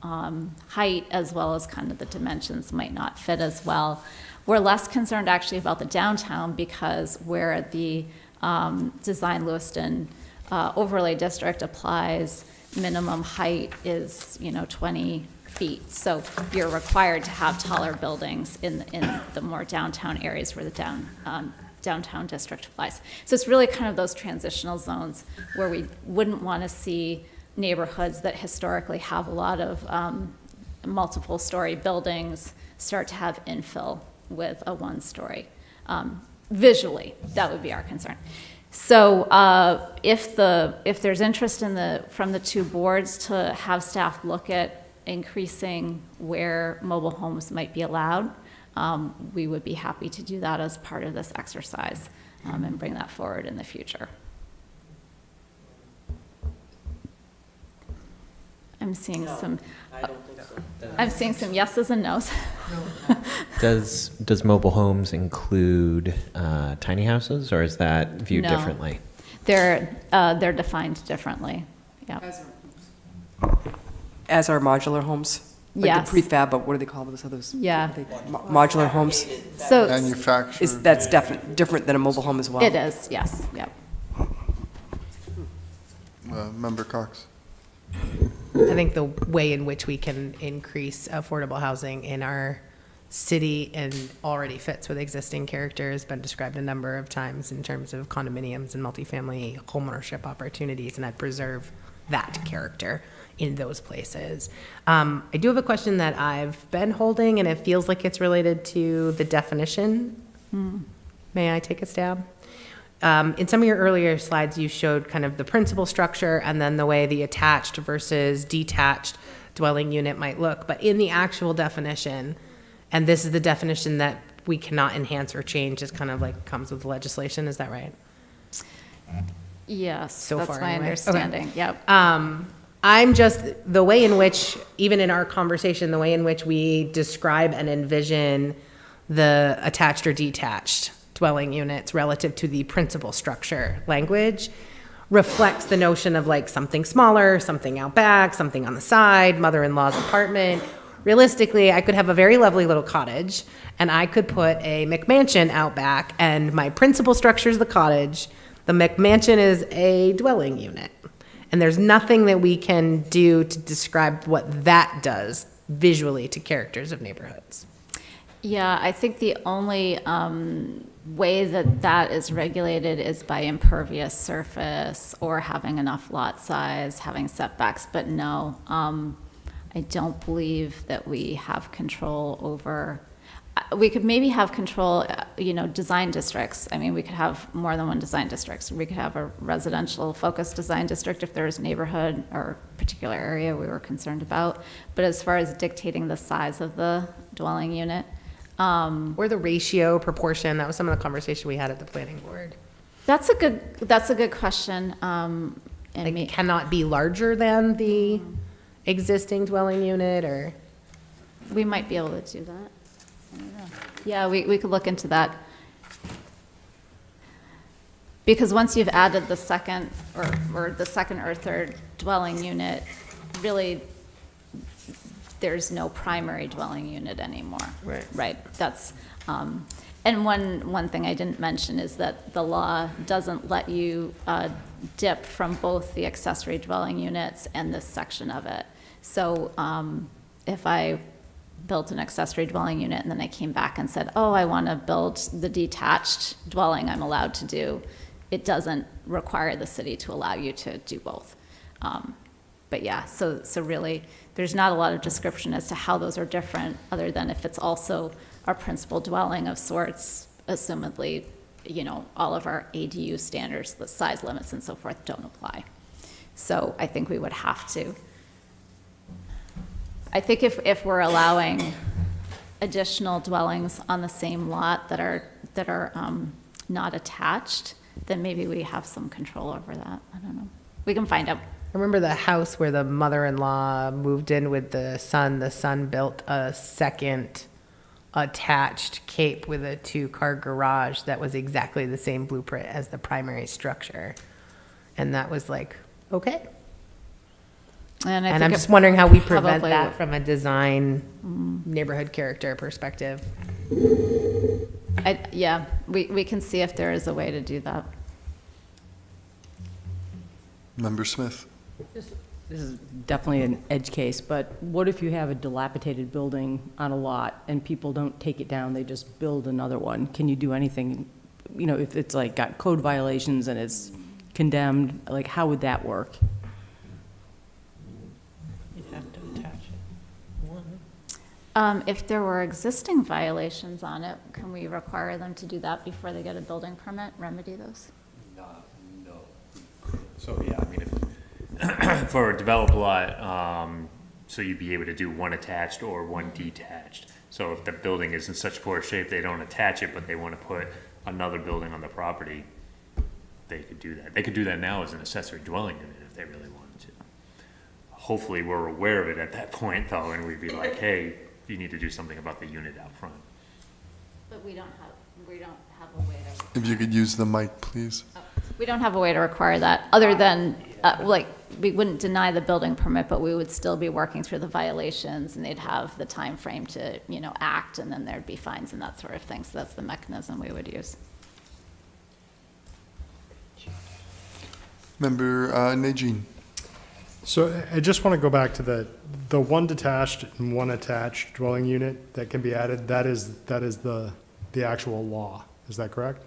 height as well as kind of the dimensions might not fit as well. We're less concerned actually about the downtown because where the Design Lewiston overlay district applies, minimum height is 20 feet. So you're required to have taller buildings in the more downtown areas where the downtown district applies. So it's really kind of those transitional zones where we wouldn't want to see neighborhoods that historically have a lot of multiple story buildings start to have infill with a one-story. Visually, that would be our concern. So if there's interest from the 2 boards to have staff look at increasing where mobile homes might be allowed, we would be happy to do that as part of this exercise and bring that forward in the future. I'm seeing some yeses and nos. Does mobile homes include tiny houses, or is that viewed No. differently? They're defined differently. Yeah. As are modular homes? Like Yes. the prefab, but what do they call those others? Yeah. Modular homes? So Manufactured. That's different than a mobile home as well? it is, yes, yep. Member Cox? I think the way in which we can increase affordable housing in our city and already fits with existing character has been described a number of times in terms of condominiums and multifamily homeownership opportunities, and I'd preserve that character in those places. I do have a question that I've been holding, and it feels like it's related to the definition. May I take a stab? In some of your earlier slides, you showed kind of the principal structure and then the way the attached versus detached dwelling unit might look. But in the actual definition, and this is the definition that we cannot enhance or change, is kind of like comes with legislation, is that right? Yes, So that's far, my anyway. understanding, Okay. yep. I'm just, the way in which, even in our conversation, the way in which we describe and envision the attached or detached dwelling units relative to the principal structure language reflects the notion of like something smaller, something out back, something on the side, mother-in-law's apartment. Realistically, I could have a very lovely little cottage and I could put a McMansion out back, and my principal structure is the cottage. The McMansion is a dwelling unit. And there's nothing that we can do to describe what that does visually to characters of neighborhoods. Yeah, I think the only way that is regulated is by impervious surface or having enough lot size, having setbacks, but no, I don't believe that we have control over. We could maybe have control, design districts. I mean, we could have more than one design districts. We could have a residential focused design district if there's neighborhood or particular area we were concerned about. But as far as dictating the size of the dwelling unit, or the ratio, proportion, that was some of the conversation we had at the planning board. that's a good question. Like, cannot be larger than the existing dwelling unit, or? We might be able to do that. I don't know. Yeah, we could look into that. Because once you've added the second or the second or third dwelling unit, really, there's no primary dwelling unit anymore. Right. Right, that's, and one thing I didn't mention is that the law doesn't let you dip from both the accessory dwelling units and this section of it. So if I built an accessory dwelling unit and then I came back and said, oh, I want to build the detached dwelling, I'm allowed to do, it doesn't require the city to allow you to do both. But yeah, so really, there's not a lot of description as to how those are different, other than if it's also our principal dwelling of sorts, assumedly, all of our ADU standards, the size limits and so forth don't apply. So I think we would have to. I think if we're allowing additional dwellings on the same lot that are not attached, then maybe we have some control over that. I don't know. We can find out. I remember the house where the mother-in-law moved in with the son. The son built a second attached cape with a 2-car garage that was exactly the same blueprint as the primary structure. And that was like, okay. And I And think I'm it just wondering how we prevent probably that would- from a design neighborhood character perspective. Yeah, we can see if there is a way to do that. Member Smith? This is definitely an edge case, but what if you have a dilapidated building on a lot and people don't take it down, they just build another one? Can you do anything, you know, if it's like got code violations and it's condemned, like how would that work? You'd have to attach it. If there were existing violations on it, can we require them to do that before they get a building permit, remedy those? No. So, yeah, I mean, if, for a developed lot, so you'd be able to do one attached or one detached. So if the building is in such poor shape, they don't attach it, but they want to put another building on the property, they could do that. They could do that now as an accessory dwelling unit if they really wanted to. Hopefully, we're aware of it at that point, though, and we'd be like, hey, you need to do something about the unit out front. But we don't have a way to. If you could use the mic, please. We don't have a way to require that, other than, like, we wouldn't deny the building permit, but we would still be working through the violations, and they'd have the time frame to, you know, act, and then there'd be fines and that sort of thing, so that's the mechanism we would use. Member Najin? So I just want to go back to the one detached and one attached dwelling unit that can be added. That is the actual law. Is that correct?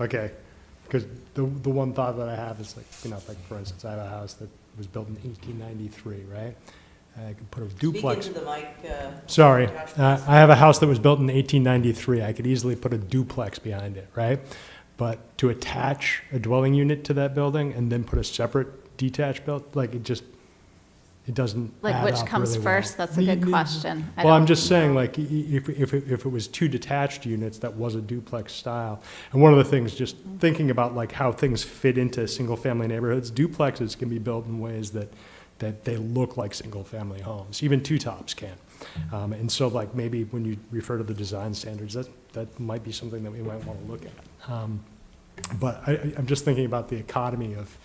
Okay. Because the one thought that I have is like, you know, like for instance, I have a house that was built in 1893, right? I could put a duplex. Speak into the mic. Sorry, Josh, I have a house that was built in 1893. I could easily put a duplex behind it, right? But to attach a dwelling unit to that building and then put a separate detached built, like it doesn't Like, add which up comes really well. first? That's a good question. Well, I'm just saying, like, if it was two detached units, that was a duplex style. And one of the things, just thinking about like how things fit into single-family neighborhoods, duplexes can be built in ways that they look like single-family homes. Even two-tops can. And so, like, maybe when you refer to the design standards, that might be something that we might want to look at. But I'm just thinking about the economy of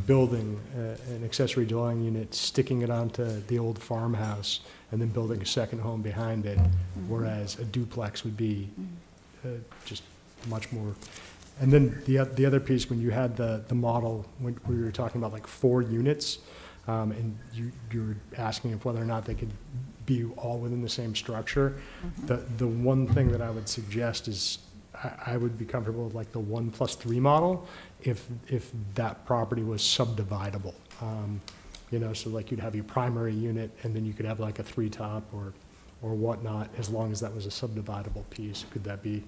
building an accessory dwelling unit, sticking it onto the old farmhouse, and then building a second home behind it, whereas a duplex would be just much more. And then the other piece, when you had the model, when we were talking about like 4 units, and you were asking if whether or not they could be all within the same structure, the one thing that I would suggest is I would be comfortable with like the 1+3 model if that property was subdividable. You know, so like you'd have your primary unit and then you could have like a 3-top or whatnot, as long as that was a subdividable piece. Could that be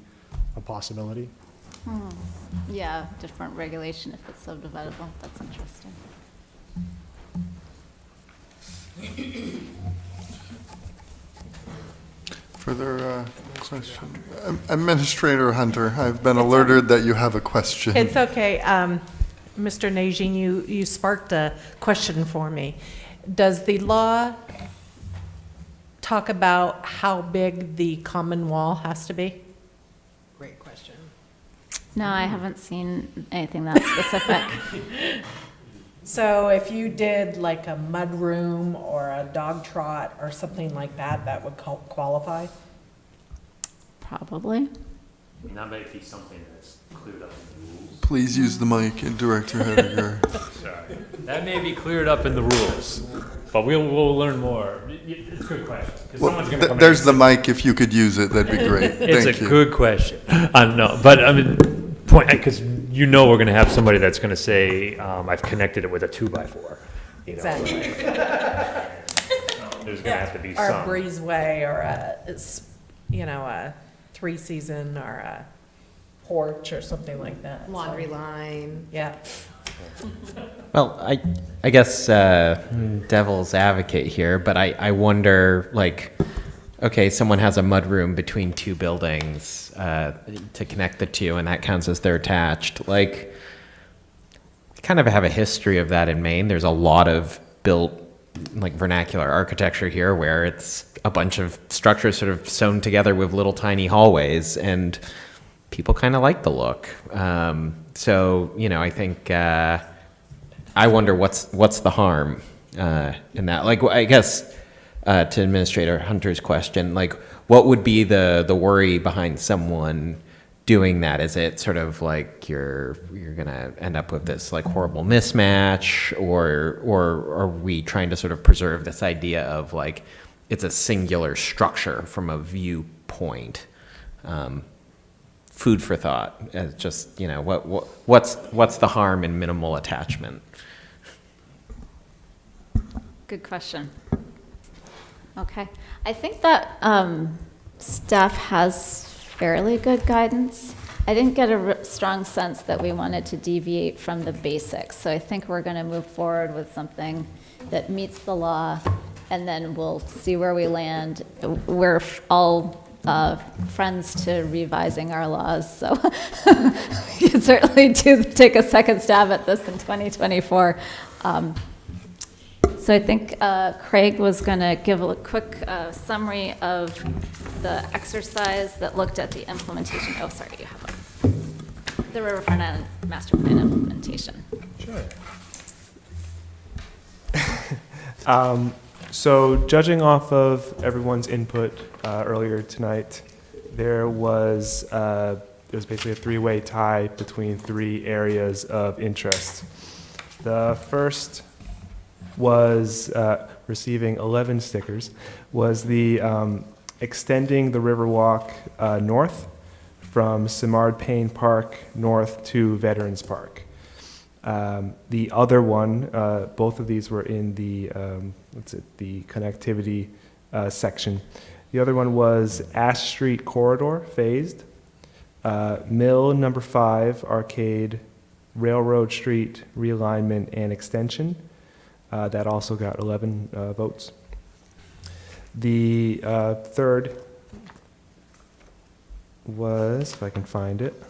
a possibility? Yeah, different regulation if it's subdividable. That's interesting. Further question? Administrator Hunter, I've been alerted that you have a question. It's okay. Mr. Najin, you sparked a question for me. Does the law talk about how big the common wall has to be? Great question. No, I haven't seen anything that specific. So if you did like a mudroom or a dog trot or something like that, that would qualify? Probably. That might be something that's cleared up in the rules. Please use the mic, Director Hediger. Sorry. That may be cleared up in the rules, but we'll learn more. It's a good question. 'Cause someone's gonna come in There's and the mic, if you could use it, that'd be great. It's Thank a you. good question. No, but I mean, because you know we're going to have somebody that's going to say, I've connected it with a 2x4. You know, Exactly. there's going to have to be Or some. a breezeway or a 3-season or a porch or something like that. Laundry line. Yeah. Well, I guess devil's advocate here, but I wonder, like, okay, someone has a mudroom between two buildings to connect the two, and that counts as they're attached. Like, kind of have a history of that in Maine. There's a lot of built, like, vernacular architecture here where it's a bunch of structures sort of sewn together with little tiny hallways, and people kind of like the look. So, you know, I think I wonder what's the harm in that. Like, I guess to Administrator Hunter's question, like, what would be the worry behind someone doing that? Is it sort of like you're gonna end up with this like horrible mismatch, or are we trying to sort of preserve this idea of like it's a singular structure from a viewpoint? Food for thought. As just, you know, what's the harm in minimal attachment? Good question. Okay. I think that staff has fairly good guidance. I didn't get a strong sense that we wanted to deviate from the basics. So I think we're going to move forward with something that meets the law, and then we'll see where we land. We're all friends to revising our laws, so we can certainly take a second stab at this in 2024. So I think Craig was going to give a quick summary of the exercise that looked at the implementation. Oh, sorry, you have one. The Riverfront Island Master Plan implementation. Sure. So judging off of everyone's input earlier tonight, there was basically a three-way tie between three areas of interest. The first was receiving 11 stickers, was the extending the Riverwalk north from Simard Payne Park north to Veterans Park. The other one, both of these were in the the connectivity section. The other one was Ash Street Corridor phased, Mill number 5 Arcade, Railroad Street realignment and extension. That also got 11 votes. The third was, if I can find it,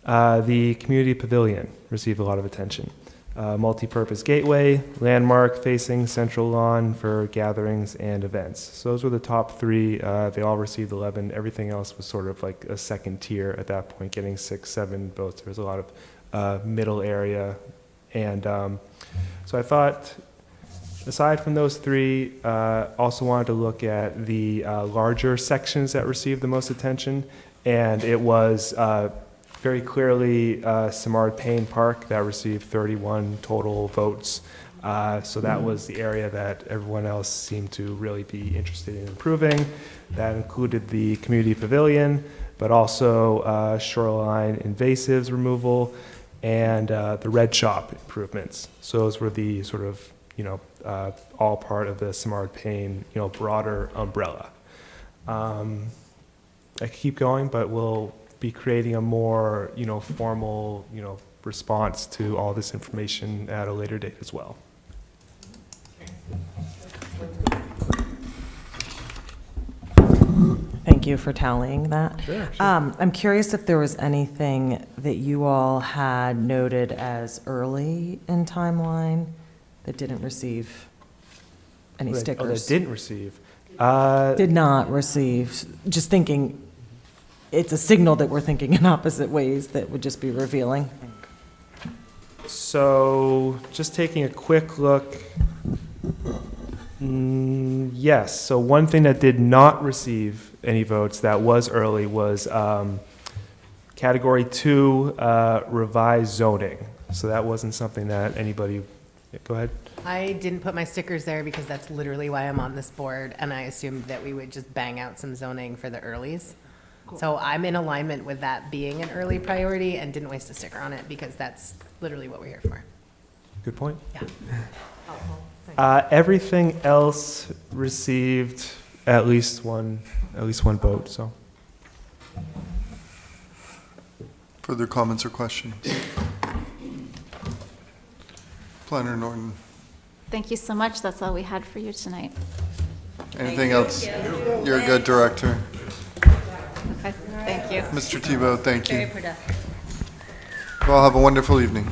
the community pavilion received a lot of attention. Multi-purpose gateway, landmark facing central lawn for gatherings and events. So those were the top three. They all received 11. Everything else was sort of like a second tier at that point, getting 6, 7 votes. There was a lot of middle area. And so I thought, aside from those three, also wanted to look at the larger sections that received the most attention. And it was very clearly Simard Payne Park that received 31 total votes. So that was the area that everyone else seemed to really be interested in improving. That included the community pavilion, but also shoreline invasives removal, and the red shop improvements. So those were the sort of, you know, all part of the Simard Payne, you know, broader umbrella. I could keep going, but we'll be creating a more, you know, formal, you know, response to all this information at a later date as well. Thank you for tallying that. Sure. I'm curious if there was anything that you all had noted as early in timeline that didn't receive any stickers. Oh, that didn't receive. Did not receive. Just thinking, it's a signal that we're thinking in opposite ways that would just be revealing. So just taking a quick look. Yes, so one thing that did not receive any votes that was early was Category 2 revised zoning. So that wasn't something that anybody, go ahead. I didn't put my stickers there because that's literally why I'm on this board, and I assumed that we would just bang out some zoning for the earlies. So I'm in alignment with that being an early priority and didn't waste a sticker on it because that's literally what we're here for. Good point. Yeah. Everything else received at least one vote, so. Further comments or questions? Planner Norton. Thank you so much. That's all we had for you tonight. Anything else? You're a good director. Okay, thank you. Mr. Tebow, thank Very you. productive. Well, have a wonderful evening.